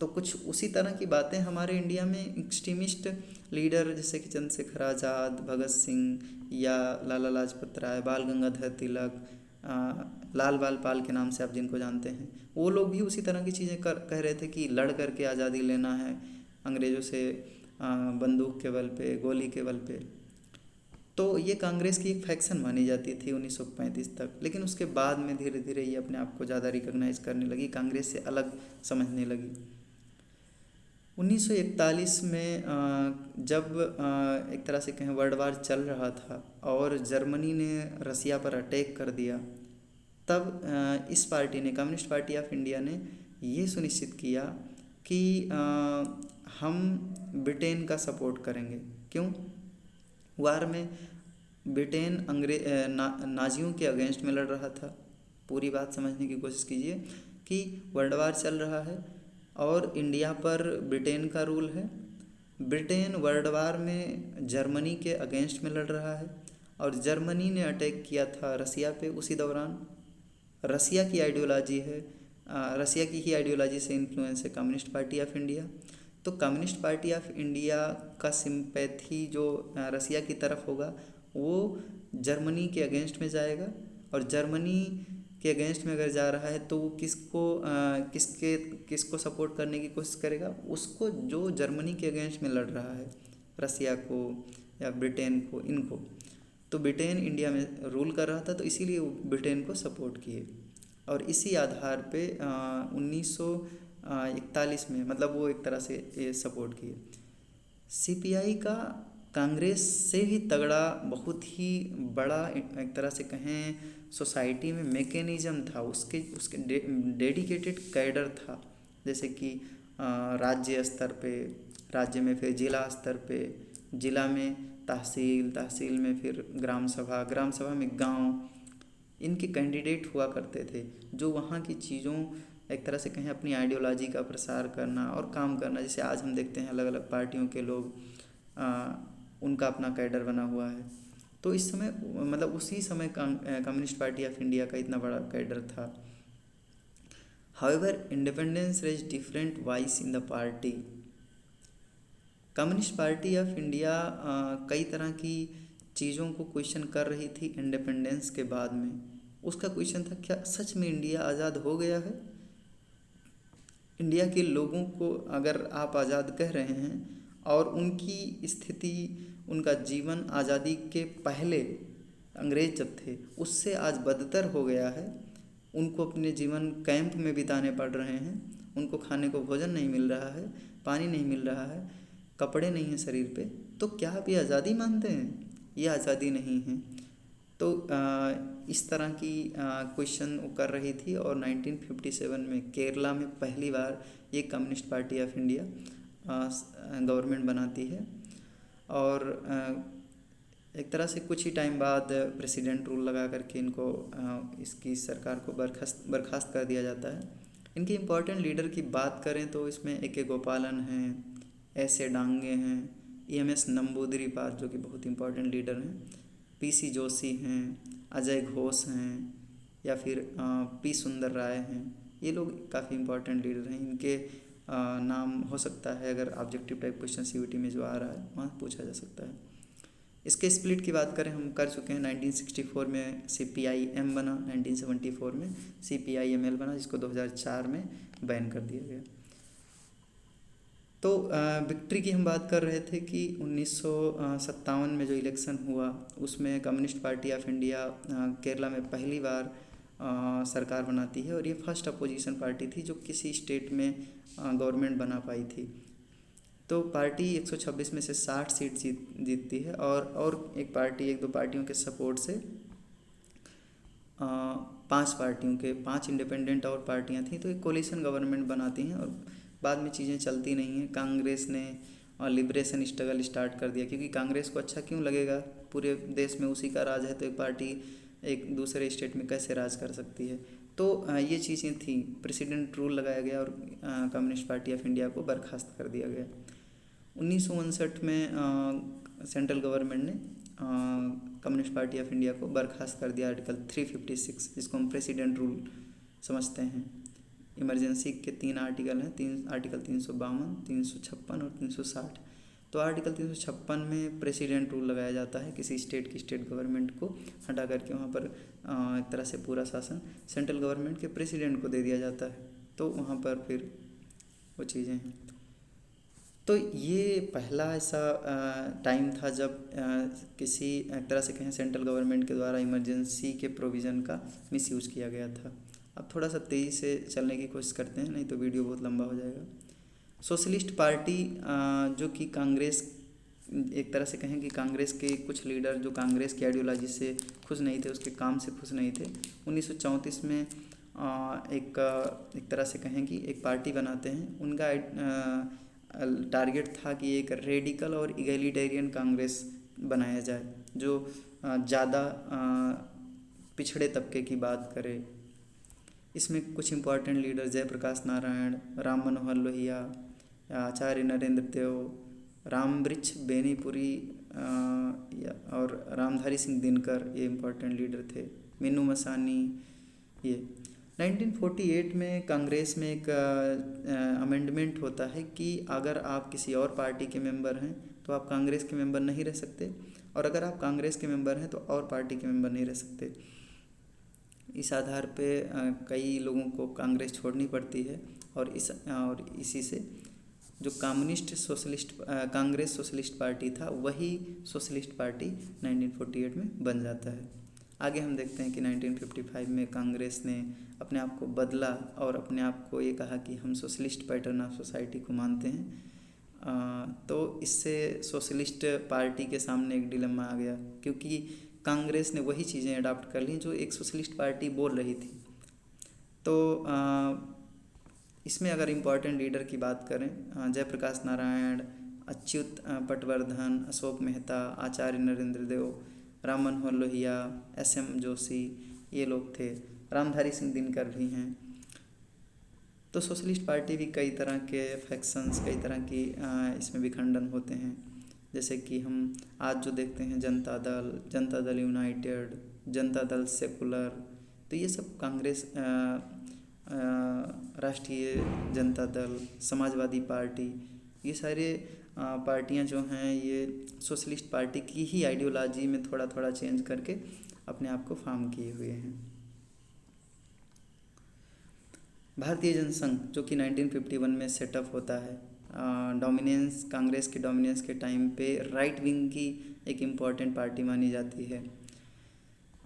तो कुछ उसी तरह की बातें हमारे इंडिया में एक्सट्रीमिस्ट लीडर जैसे कि चंद्रशेखर आज़ाद, भगत सिंह या लाला लाजपत राय, बाल गंगाधर तिलक, लाल बाल पाल के नाम से आप जिनको जानते हैं, वो लोग भी उसी तरह की चीज़ें कह रहे थे कि लड़ करके आज़ादी लेना है अंग्रेज़ों से, बंदूक के बल पे, गोली के बल पे। तो ये कांग्रेस की एक फैक्शन मानी जाती थी 1935 तक, लेकिन उसके बाद में धीरे धीरे ये अपने आप को ज़्यादा रिकॉग्नाइज करने लगी, कांग्रेस से अलग समझने लगी। 1941 में जब एक तरह से कहें वर्ल्ड वार चल रहा था और जर्मनी ने रसिया पर अटैक कर दिया, तब इस पार्टी ने, कम्युनिस्ट पार्टी ऑफ इंडिया ने, ये सुनिश्चित किया कि हम ब्रिटेन का सपोर्ट करेंगे। क्यों? वार में ब्रिटेन नाजियों के अगेंस्ट में लड़ रहा था। पूरी बात समझने की कोशिश कीजिए कि वर्ल्ड वार चल रहा है और इंडिया पर ब्रिटेन का रूल है। ब्रिटेन वर्ल्ड वार में जर्मनी के अगेंस्ट में लड़ रहा है और जर्मनी ने अटैक किया था रसिया पे उसी दौरान। रसिया की आइडियोलॉजी है, रसिया की ही आइडियोलॉजी से इन्फ्लुएंस है कम्युनिस्ट पार्टी ऑफ इंडिया। तो कम्युनिस्ट पार्टी ऑफ इंडिया का सिंपैथी जो रसिया की तरफ होगा वो जर्मनी के अगेंस्ट में जाएगा, और जर्मनी के अगेंस्ट में अगर जा रहा है तो वो किसको सपोर्ट करने की कोशिश करेगा? उसको जो जर्मनी के अगेंस्ट में लड़ रहा है, रसिया को या ब्रिटेन को, इनको। तो ब्रिटेन इंडिया में रूल कर रहा था, तो इसीलिए वो ब्रिटेन को सपोर्ट किए, और इसी आधार पे 1941 में, मतलब वो एक तरह से ये सपोर्ट किए। CPI का कांग्रेस से भी तगड़ा, बहुत ही बड़ा एक तरह से कहें सोसाइटी में मैकेनिज़्म था, उसके डेडिकेटेड कैडर था। जैसे कि राज्य स्तर पे, राज्य में फिर जिला स्तर पे, जिला में तहसील, तहसील में फिर ग्राम सभा, ग्राम सभा में गांव, इनके कैंडिडेट हुआ करते थे जो वहाँ की चीज़ों, एक तरह से कहें अपनी आइडियोलॉजी का प्रसार करना और काम करना। जैसे आज हम देखते हैं अलग अलग पार्टियों के लोग, उनका अपना कैडर बना हुआ है। तो इस समय मतलब उसी समय कम्युनिस्ट पार्टी ऑफ इंडिया का इतना बड़ा कैडर था। However independence raise different voice in the party. Communist party of India कई तरह की चीज़ों को क्वेश्चन कर रही थी इंडिपेंडेंस के बाद में। उसका क्वेश्चन था, क्या सच में इंडिया आज़ाद हो गया है? इंडिया के लोगों को अगर आप आज़ाद कह रहे हैं और उनकी स्थिति, उनका जीवन आज़ादी के पहले अंग्रेज जब थे उससे आज बदतर हो गया है, उनको अपने जीवन कैंप में बिताने पड़ रहे हैं, उनको खाने को भोजन नहीं मिल रहा है, पानी नहीं मिल रहा है, कपड़े नहीं हैं शरीर पे, तो क्या आप ये आज़ादी मानते हैं? ये आज़ादी नहीं है। तो इस तरह की क्वेश्चन वो कर रही थी। और 1957 में केरला में पहली बार ये communist party of India government बनाती है। और एक तरह से कुछ ही टाइम बाद प्रेसिडेंट रूल लगा करके इनको इसकी सरकार को बर्खास्त कर दिया जाता है। इनके इम्पोर्टेंट लीडर की बात करें तो इसमें A.K. गोपालन हैं, S.A. डांगे हैं, E.M.S. नंबूदिरीपाद जो कि बहुत इम्पोर्टेंट लीडर हैं, P.C. जोशी हैं, अजय घोष हैं, या फिर P. सुंदर राय हैं। ये लोग काफ़ी इम्पोर्टेंट लीडर हैं। इनके नाम हो सकता है अगर ऑब्जेक्टिव टाइप क्वेश्चन CVT में जो आ रहा है वहाँ पूछा जा सकता है। इसके स्प्लिट की बात करें, हम कर चुके हैं। 1964 में CPI-M बना, 1974 में CPI-ML बना, जिसको 2004 में बैन कर दिया गया। तो विक्ट्री की हम बात कर रहे थे कि 1957 में जो इलेक्शन हुआ उसमें communist party of India Kerala में पहली बार सरकार बनाती है और ये फर्स्ट अपोजिशन पार्टी थी जो किसी स्टेट में गवर्नमेंट बना पाई थी। तो पार्टी 126 में से 60 सीट जीतती है और एक दो पार्टियों के सपोर्ट से 5 इंडिपेंडेंट और पार्टियां थीं, तो एक कोलिशन गवर्नमेंट बनाती हैं। और बाद में चीज़ें चलती नहीं हैं। कांग्रेस ने लिबरेशन स्ट्रगल स्टार्ट कर दिया, क्योंकि कांग्रेस को अच्छा क्यों लगेगा, पूरे देश में उसी का राज है, तो एक पार्टी एक दूसरे स्टेट में कैसे राज कर सकती है। तो ये चीज़ें थी। प्रेसिडेंट रूल लगाया गया और कम्युनिस्ट पार्टी ऑफ इंडिया को बर्खास्त कर दिया गया। 1959 में सेंट्रल गवर्नमेंट ने कम्युनिस्ट पार्टी ऑफ इंडिया को बर्खास्त कर दिया, आर्टिकल 356, जिसको हम प्रेसिडेंट रूल समझते हैं। इमरजेंसी के 3 आर्टिकल हैं, आर्टिकल 352, 356 और 360। तो आर्टिकल 356 में प्रेसिडेंट रूल लगाया जाता है, किसी स्टेट की स्टेट गवर्नमेंट को हटा करके वहाँ पर एक तरह से पूरा शासन सेंट्रल गवर्नमेंट के प्रेसिडेंट को दे दिया जाता है। तो वहाँ पर फिर वो चीज़ें हैं। तो ये पहला ऐसा टाइम था जब किसी एक तरह से कहें सेंट्रल गवर्नमेंट के द्वारा इमरजेंसी के प्रोविज़न का मिसयूज़ किया गया था। अब थोड़ा सा तेज़ी से चलने की कोशिश करते हैं, नहीं तो वीडियो बहुत लंबा हो जाएगा। सोशलिस्ट पार्टी जो कि कांग्रेस, एक तरह से कहें कि कांग्रेस के कुछ लीडर जो कांग्रेस की आइडियोलॉजी से खुश नहीं थे, उसके काम से खुश नहीं थे, 1934 में एक तरह से कहें कि एक पार्टी बनाते हैं। उनका टारगेट था कि एक रेडिकल और इगैलिटेरियन कांग्रेस बनाया जाए जो ज़्यादा पिछड़े तबके की बात करे। इसमें कुछ इम्पोर्टेंट लीडर जयप्रकाश नारायण, राम मनोहर लोहिया, आचार्य नरेंद्र देव, रामवृक्ष बेनीपुरी और रामधारी सिंह दिनकर, ये इम्पोर्टेंट लीडर थे। मीनू मसानी। ये 1948 में कांग्रेस में एक अमेंडमेंट होता है कि अगर आप किसी और पार्टी के मेंबर हैं तो आप कांग्रेस के मेंबर नहीं रह सकते, और अगर आप कांग्रेस के मेंबर हैं तो और पार्टी के मेंबर नहीं रह सकते। इस आधार पे कई लोगों को कांग्रेस छोड़नी पड़ती है और इसी से जो कांग्रेस सोशलिस्ट पार्टी था वही सोशलिस्ट पार्टी 1948 में बन जाता है। आगे हम देखते हैं कि 1955 में कांग्रेस ने अपने आप को बदला और अपने आप को ये कहा कि हम सोशलिस्ट पैटर्न ऑफ सोसाइटी को मानते हैं। तो इससे सोशलिस्ट पार्टी के सामने एक डिलेमा आ गया, क्योंकि कांग्रेस ने वही चीज़ें अडॉप्ट कर ली जो एक सोशलिस्ट पार्टी बोल रही थी। तो इसमें अगर इम्पोर्टेंट लीडर की बात करें, जयप्रकाश नारायण, अच्युत पटवर्धन, अशोक मेहता, आचार्य नरेंद्र देव, राम मनोहर लोहिया, SM जोशी, ये लोग थे। रामधारी सिंह दिनकर भी हैं। तो सोशलिस्ट पार्टी भी कई तरह के फैक्शंस, कई तरह की इसमें विखंडन होते हैं। जैसे कि हम आज जो देखते हैं जनता दल यूनाइटेड, जनता दल सेकुलर, तो ये सब कांग्रेस, राष्ट्रीय जनता दल, समाजवादी पार्टी, ये सारे पार्टियां जो हैं ये सोशलिस्ट पार्टी की ही आइडियोलॉजी में थोड़ा थोड़ा चेंज करके अपने आप को फॉर्म किए हुए हैं। भारतीय जनसंघ जो कि 1951 में सेटअप होता है, डोमिनेंस, कांग्रेस के डोमिनेंस के टाइम पे राइट विंग की एक इम्पॉर्टेंट पार्टी मानी जाती है।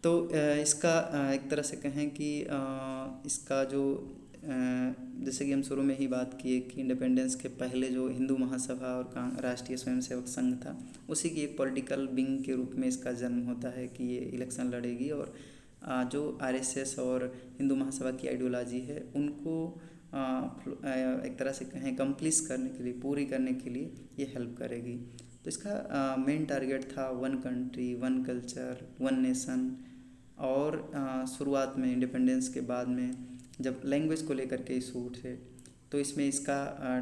तो इसका एक तरह से कहें कि इसका जो जैसे कि हम शुरू में ही बात किए कि इंडिपेंडेंस के पहले जो हिंदू महासभा और राष्ट्रीय स्वयंसेवक संघ था, उसी की एक पॉलिटिकल विंग के रूप में इसका जन्म होता है कि ये इलेक्शन लड़ेगी और जो RSS और हिंदू महासभा की आइडियोलॉजी है उनको एक तरह से कहें कंप्लीट करने के लिए, पूरी करने के लिए ये हेल्प करेगी। तो इसका मेन टारगेट था 1 कंट्री 1 कल्चर 1 नेशन। और शुरुआत में इंडिपेंडेंस के बाद में जब लैंग्वेज को लेकर के इशू उठे तो इसमें इसका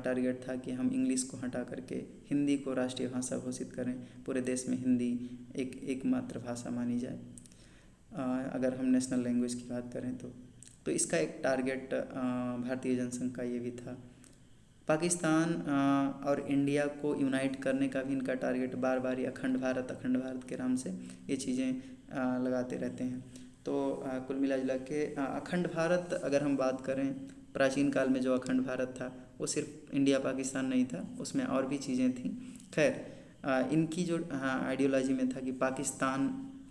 टारगेट था कि हम इंग्लिश को हटा करके हिंदी को राष्ट्रीय भाषा घोषित करें, पूरे देश में हिंदी एकमात्र भाषा मानी जाए अगर हम नेशनल लैंग्वेज की बात करें तो इसका एक टारगेट भारतीय जनसंघ का ये भी था। पाकिस्तान और इंडिया को यूनाइट करने का भी इनका टारगेट बार बार ही अखंड भारत के नाम से ये चीज़ें लगाते रहते हैं। तो कुल मिला जुला के अखंड भारत अगर हम बात करें, प्राचीन काल में जो अखंड भारत था वो सिर्फ इंडिया पाकिस्तान नहीं था, उसमें और भी चीज़ें थीं। खैर इनकी जो आइडियोलॉजी में था कि पाकिस्तान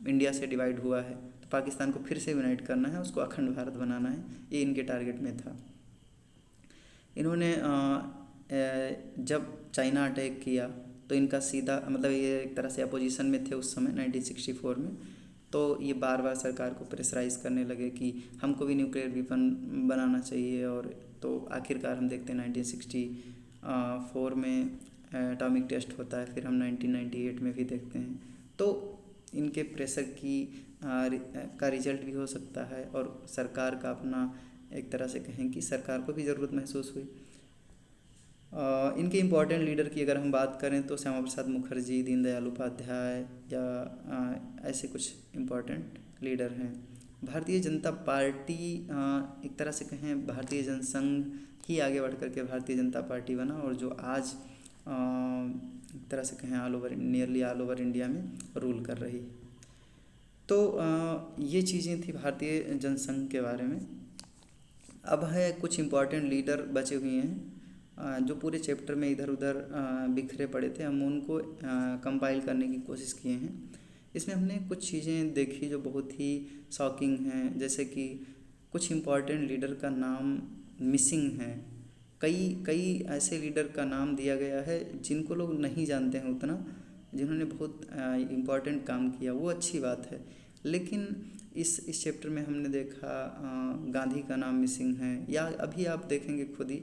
इंडिया से डिवाइड हुआ है तो पाकिस्तान को फिर से यूनाइट करना है, उसको अखंड भारत बनाना है, ये इनके टारगेट में था। इन्होंने जब चाइना अटैक किया तो इनका सीधा मतलब ये एक तरह से अपोजिशन में थे उस समय 1964 में। तो ये बार बार सरकार को प्रेशराइज करने लगे कि हमको भी न्यूक्लियर वेपन बनाना चाहिए। और तो आखिरकार हम देखते हैं 1964 में एटॉमिक टेस्ट होता है, फिर हम 1998 में भी देखते हैं। तो इनके प्रेशर का रिजल्ट भी हो सकता है और सरकार का अपना एक तरह से कहें कि सरकार को भी ज़रूरत महसूस हुई। इनके इम्पॉर्टेंट लीडर की अगर हम बात करें तो श्यामा प्रसाद मुखर्जी, दीनदयाल उपाध्याय या ऐसे कुछ इम्पॉर्टेंट लीडर हैं। भारतीय जनता पार्टी एक तरह से कहें भारतीय जनसंघ ही आगे बढ़ करके भारतीय जनता पार्टी बना और जो आज एक तरह से कहें नियरली ऑल ओवर इंडिया में रूल कर रही। तो ये चीज़ें थी भारतीय जनसंघ के बारे में। अब है कुछ इम्पॉर्टेंट लीडर बचे हुए हैं जो पूरे चैप्टर में इधर उधर बिखरे पड़े थे, हम उनको कंपाइल करने की कोशिश किए हैं। इसमें हमने कुछ चीज़ें देखी जो बहुत ही शॉकिंग हैं, जैसे कि कुछ इम्पॉर्टेंट लीडर का नाम मिसिंग है। कई ऐसे लीडर का नाम दिया गया है जिनको लोग नहीं जानते हैं उतना, जिन्होंने बहुत इम्पॉर्टेंट काम किया, वो अच्छी बात है। लेकिन इस चैप्टर में हमने देखा गांधी का नाम मिसिंग है, या अभी आप देखेंगे खुद ही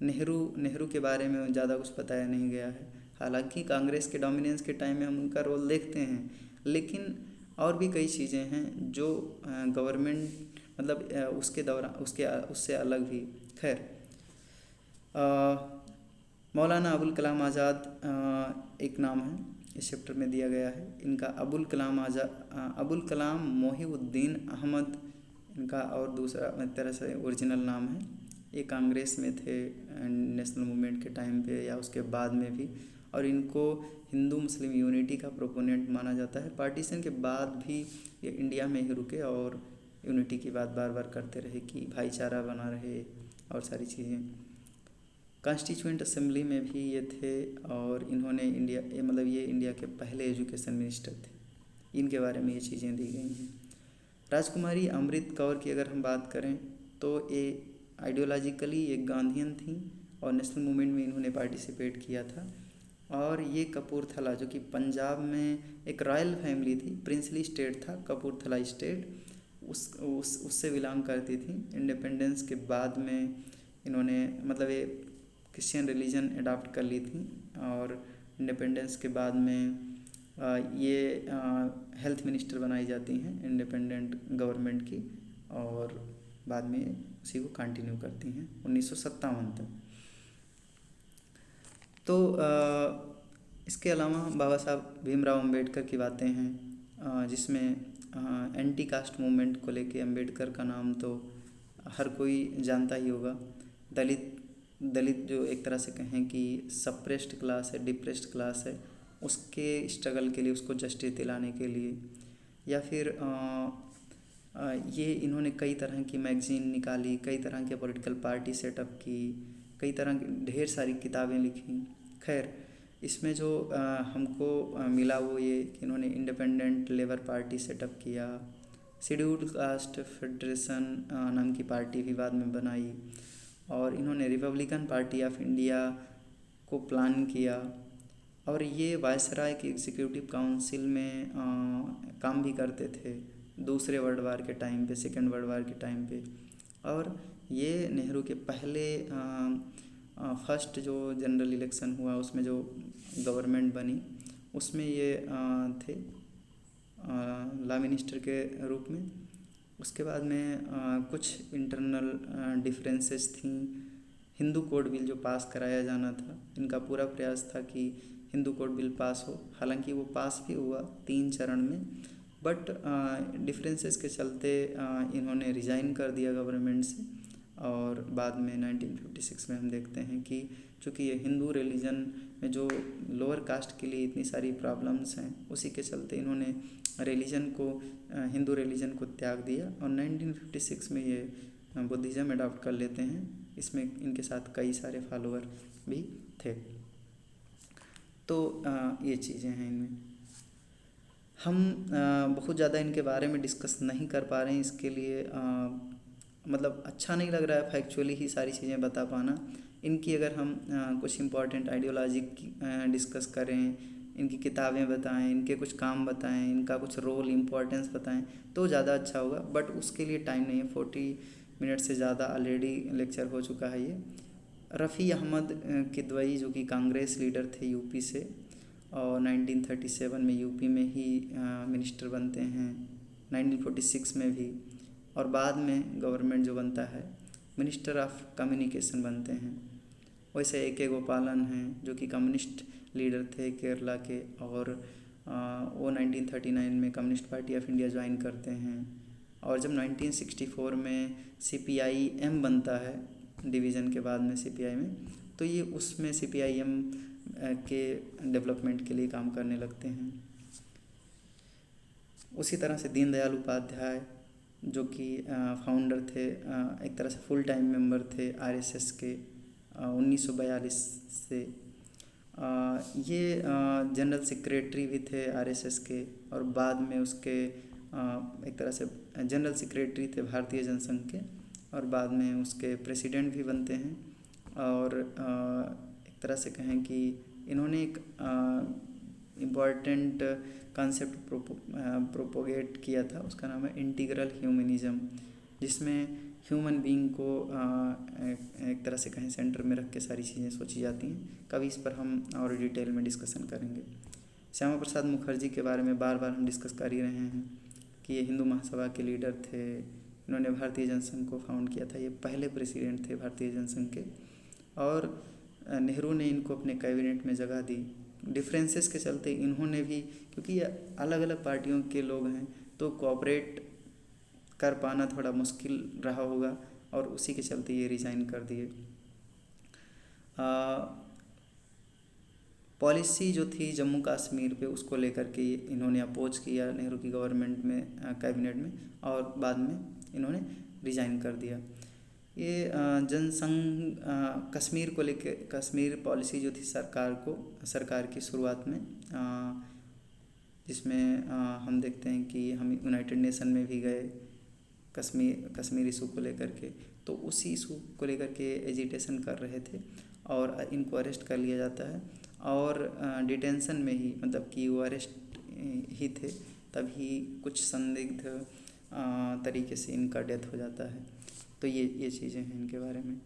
नेहरू के बारे में ज़्यादा कुछ बताया नहीं गया है। हालांकि कांग्रेस के डोमिनेंस के टाइम में हम उनका रोल देखते हैं, लेकिन और भी कई चीज़ें हैं जो गवर्नमेंट मतलब उसके दौरान उससे अलग भी। खैर मौलाना अबुल कलाम आज़ाद एक नाम है इस चैप्टर में दिया गया है। इनका अबुल कलाम मोहिउद्दीन अहमद इनका और दूसरा एक तरह से ओरिजिनल नाम है। ये कांग्रेस में थे नेशनल मूवमेंट के टाइम पे या उसके बाद में भी, और इनको हिंदू मुस्लिम यूनिटी का प्रोपोनेंट माना जाता है। पार्टीशन के बाद भी ये इंडिया में ही रुके और यूनिटी की बात बार बार करते रहे कि भाईचारा बना रहे और सारी चीज़ें। कॉन्स्टिट्यूएंट असेंबली में भी ये थे और इन्होंने ये इंडिया के पहले एजुकेशन मिनिस्टर थे। इनके बारे में ये चीज़ें दी गई हैं। राजकुमारी अमृत कौर की अगर हम बात करें तो ये आइडियोलॉजिकली एक गांधीयन थी और नेशनल मूवमेंट में इन्होंने पार्टिसिपेट किया था। और ये कपूरथला जो कि पंजाब में एक रॉयल फैमिली थी, प्रिंसली स्टेट था कपूरथला स्टेट, उससे बिलोंग करती थी। इंडिपेंडेंस के बाद में इन्होंने ये क्रिश्चियन रिलीजन अडॉप्ट कर ली थी और इंडिपेंडेंस के बाद में ये हेल्थ मिनिस्टर बनाई जाती हैं इंडिपेंडेंट गवर्नमेंट की, और बाद में उसी को कंटिन्यू करती हैं 1957 तक। तो इसके अलावा बाबा साहब भीमराव अंबेडकर की बातें हैं, जिसमें एंटी कास्ट मूवमेंट को लेके अंबेडकर का नाम तो हर कोई जानता ही होगा। दलित जो एक तरह से कहें कि सप्रेस्ड क्लास है, डिप्रेस्ड क्लास है, उसके स्ट्रगल के लिए, उसको जस्टिस दिलाने के लिए, या फिर ये इन्होंने कई तरह की मैगज़ीन निकाली, कई तरह के पॉलिटिकल पार्टी सेटअप की, कई तरह की ढेर सारी किताबें लिखी। खैर, इसमें जो हमको मिला वो ये कि इन्होंने इंडिपेंडेंट लेबर पार्टी सेटअप किया, शेड्यूल्ड कास्ट फेडरेशन नाम की पार्टी भी बाद में बनाई, और इन्होंने रिपब्लिकन पार्टी ऑफ इंडिया को प्लान किया, और ये वायसराय की एग्जीक्यूटिव काउंसिल में काम भी करते थे दूसरे वर्ल्ड वार के टाइम पे, सेकेंड वर्ल्ड वार के टाइम पे। और ये नेहरू के पहले फर्स्ट जो जनरल इलेक्शन हुआ उसमें जो गवर्नमेंट बनी उसमें ये थे लॉ मिनिस्टर के रूप में। उसके बाद में कुछ इंटरनल डिफरेंसेस थी। हिंदू कोड बिल जो पास कराया जाना था, इनका पूरा प्रयास था कि हिंदू कोड बिल पास हो, हालांकि वो पास भी हुआ 3 चरण में, बट डिफरेंसेस के चलते इन्होंने रिज़ाइन कर दिया गवर्नमेंट से। और बाद में 1956 में हम देखते हैं कि चूँकि ये हिंदू रिलीजन में जो लोअर कास्ट के लिए इतनी सारी प्रॉब्लम्स हैं, उसी के चलते इन्होंने रिलीजन को, हिंदू रिलीजन को त्याग दिया, और 1956 में ये बुद्धिज़्म अडॉप्ट कर लेते हैं। इसमें इनके साथ कई सारे फॉलोअर भी थे। तो ये चीज़ें हैं इनमें। हम बहुत ज़्यादा इनके बारे में डिस्कस नहीं कर पा रहे हैं, इसके लिए मतलब अच्छा नहीं लग रहा है फैक्चुअली ही सारी चीज़ें बता पाना। इनकी अगर हम कुछ इम्पॉर्टेंट आइडियोलॉजी डिस्कस करें, इनकी किताबें बताएं, इनके कुछ काम बताएं, इनका कुछ रोल इम्पोर्टेंस बताएं तो ज़्यादा अच्छा होगा, बट उसके लिए टाइम नहीं है। 40 मिनट से ज़्यादा ऑलरेडी लेक्चर हो चुका है ये। रफ़ी अहमद किदवई जो कि कांग्रेस लीडर थे यूपी से, और 1937 में यूपी में ही मिनिस्टर बनते हैं, 1946 में भी, और बाद में गवर्नमेंट जो बनता है मिनिस्टर ऑफ कम्युनिकेशन बनते हैं। वैसे AK गोपालन हैं जो कि कम्युनिस्ट लीडर थे केरला के, और वो 1939 में communist party of India join करते हैं। और जब 1964 में CPIM बनता है, डिवीज़न के बाद में CPI में, तो ये उसमें CPIM के डेवलपमेंट के लिए काम करने लगते हैं। उसी तरह से दीनदयाल उपाध्याय जो कि फाउंडर थे, एक तरह से फुल टाइम मेंबर थे RSS के 1942 से। ये जनरल सेक्रेटरी भी थे RSS के, और बाद में उसके एक तरह से जनरल सेक्रेटरी थे भारतीय जनसंघ के, और बाद में उसके प्रेसिडेंट भी बनते हैं। और एक तरह से कहें कि इन्होंने एक इम्पॉर्टेंट कॉन्सेप्ट प्रोपोगेट किया था, उसका नाम है इंटीग्रल ह्यूमनिज़म, जिसमें ह्यूमन बीइंग को एक तरह से कहें सेंटर में रख के सारी चीज़ें सोची जाती हैं। कभी इस पर हम और डिटेल में डिस्कशन करेंगे। श्यामा प्रसाद मुखर्जी के बारे में बार बार हम डिस्कस कर ही रहे हैं कि ये हिंदू महासभा के लीडर थे, इन्होंने भारतीय जनसंघ को फाउंड किया था, ये पहले प्रेसिडेंट थे भारतीय जनसंघ के, और नेहरू ने इनको अपने कैबिनेट में जगह दी। डिफरेंसेस के चलते इन्होंने भी, क्योंकि ये अलग अलग पार्टियों के लोग हैं तो कोऑपरेट कर पाना थोड़ा मुश्किल रहा होगा, और उसी के चलते ये रिज़ाइन कर दिए। पॉलिसी जो थी जम्मू कश्मीर पे, उसको लेकर के इन्होंने अपोज किया नेहरू की गवर्नमेंट में, कैबिनेट में, और बाद में इन्होंने रिज़ाइन कर दिया। ये जनसंघ कश्मीर को लेके, कश्मीर पॉलिसी जो थी सरकार की शुरुआत में, जिसमें हम देखते हैं कि हम यूनाइटेड नेशन में भी गए कश्मीर इशू को लेकर के, तो उसी इशू को लेकर के एजिटेशन कर रहे थे, और इनको अरेस्ट कर लिया जाता है, और डिटेंशन में ही, मतलब कि वो अरेस्ट ही थे, तभी कुछ संदिग्ध तरीके से इनका डेथ हो जाता है। तो ये चीज़ें हैं इनके बारे में।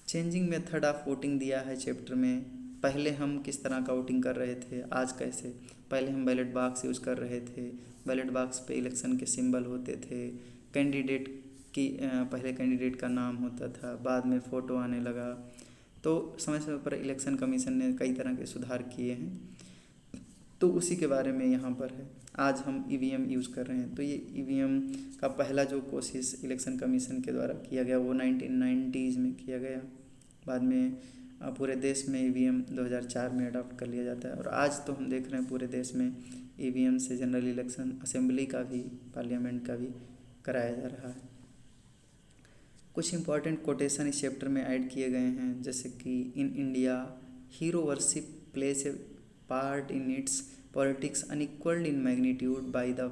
चेंजिंग मेथड ऑफ वोटिंग दिया है चैप्टर में, पहले हम किस तरह का वोटिंग कर रहे थे, आज कैसे। पहले हम बैलेट बॉक्स यूज़ कर रहे थे, बैलेट बॉक्स पे इलेक्शन के सिंबल होते थे, कैंडिडेट की पहले कैंडिडेट का नाम होता था, बाद में फ़ोटो आने लगा। तो समय समय पर इलेक्शन कमीशन ने कई तरह के सुधार किए हैं, तो उसी के बारे में यहाँ पर है। आज हम ईवीएम यूज़ कर रहे हैं, तो ये ईवीएम का पहला जो कोशिश इलेक्शन कमीशन के द्वारा किया गया वो 1990s में किया गया। बाद में पूरे देश में ईवीएम 2004 में अडॉप्ट कर लिया जाता है, और आज तो हम देख रहे हैं पूरे देश में ईवीएम से जनरल इलेक्शन, असेंबली का भी, पार्लियामेंट का भी कराया जा रहा है। कुछ इंपॉर्टेंट कोटेशन इस चैप्टर में ऐड किए गए हैं, जैसे कि in India hero worship plays a part in its politics unequalled in magnitude by the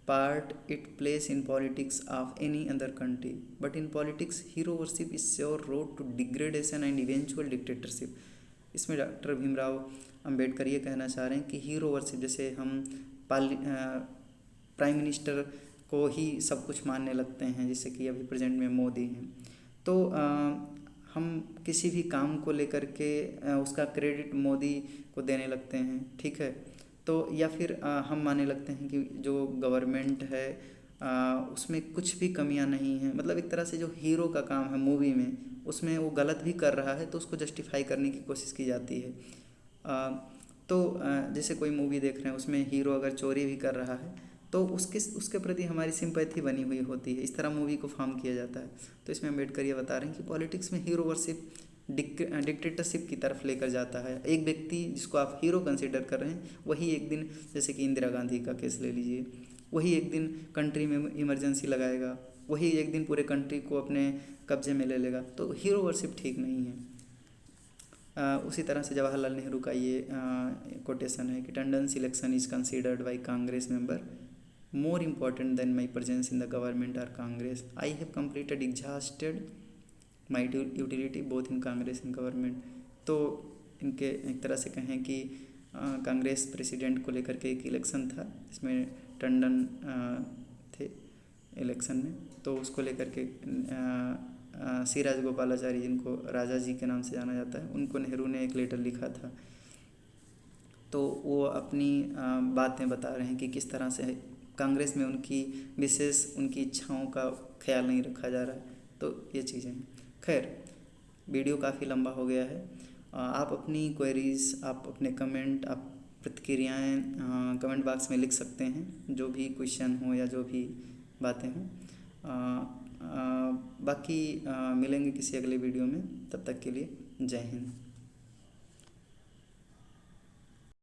part it plays in politics of any other country, but in politics hero worship is sure road to degradation and eventual dictatorship. इसमें डॉक्टर भीमराव अंबेडकर ये कहना चाह रहे हैं कि हीरो वर्शिप, जैसे हम प्राइम मिनिस्टर को ही सब कुछ मानने लगते हैं, जैसे कि अभी प्रेजेंट में मोदी हैं, तो हम किसी भी काम को लेकर के उसका क्रेडिट मोदी को देने लगते हैं, ठीक है। तो या फिर हम मानने लगते हैं कि जो गवर्नमेंट है उसमें कुछ भी कमियां नहीं हैं, मतलब एक तरह से जो हीरो का काम है मूवी में, उसमें वो गलत भी कर रहा है तो उसको जस्टिफाई करने की कोशिश की जाती है। तो जैसे कोई मूवी देख रहे हैं, उसमें हीरो अगर चोरी भी कर रहा है तो उसके प्रति हमारी सिंपैथी बनी हुई होती है, इस तरह मूवी को फॉर्म किया जाता है। तो इसमें अम्बेडकर ये बता रहे हैं कि पॉलिटिक्स में हीरो वर्शिप डिक्टेटरशिप की तरफ लेकर जाता है। एक व्यक्ति जिसको आप हीरो कंसीडर कर रहे हैं, वही एक दिन, जैसे कि इंदिरा गांधी का केस ले लीजिए, वही एक दिन कंट्री में इमरजेंसी लगाएगा, वही एक दिन पूरे कंट्री को अपने कब्जे में ले लेगा, तो हीरो वर्शिप ठीक नहीं है। उसी तरह से जवाहरलाल नेहरू का ये कोटेशन है कि Tandon election is considered by Congress member more important than my presence in the government or Congress. I have completed exhausted my utility both in Congress and government. तो इनके एक तरह से कहें कि कांग्रेस प्रेसिडेंट को लेकर के एक इलेक्शन था, इसमें टंडन थे इलेक्शन में, तो उसको लेकर के सी राजगोपालाचारी, जिनको राजा जी के नाम से जाना जाता है, उनको नेहरू ने एक लेटर लिखा था। तो वो अपनी बातें बता रहे हैं कि किस तरह से कांग्रेस में उनकी विशेष उनकी इच्छाओं का ख्याल नहीं रखा जा रहा है, तो ये चीज़ें हैं। खैर, वीडियो काफ़ी लंबा हो गया है। आप अपनी क्वेरीज़, आप अपने कमेंट, आप प्रतिक्रियाएं कमेंट बॉक्स में लिख सकते हैं, जो भी क्वेश्चन हो या जो भी बातें हों। बाकी मिलेंगे किसी अगले वीडियो में, तब तक के लिए जय हिंद।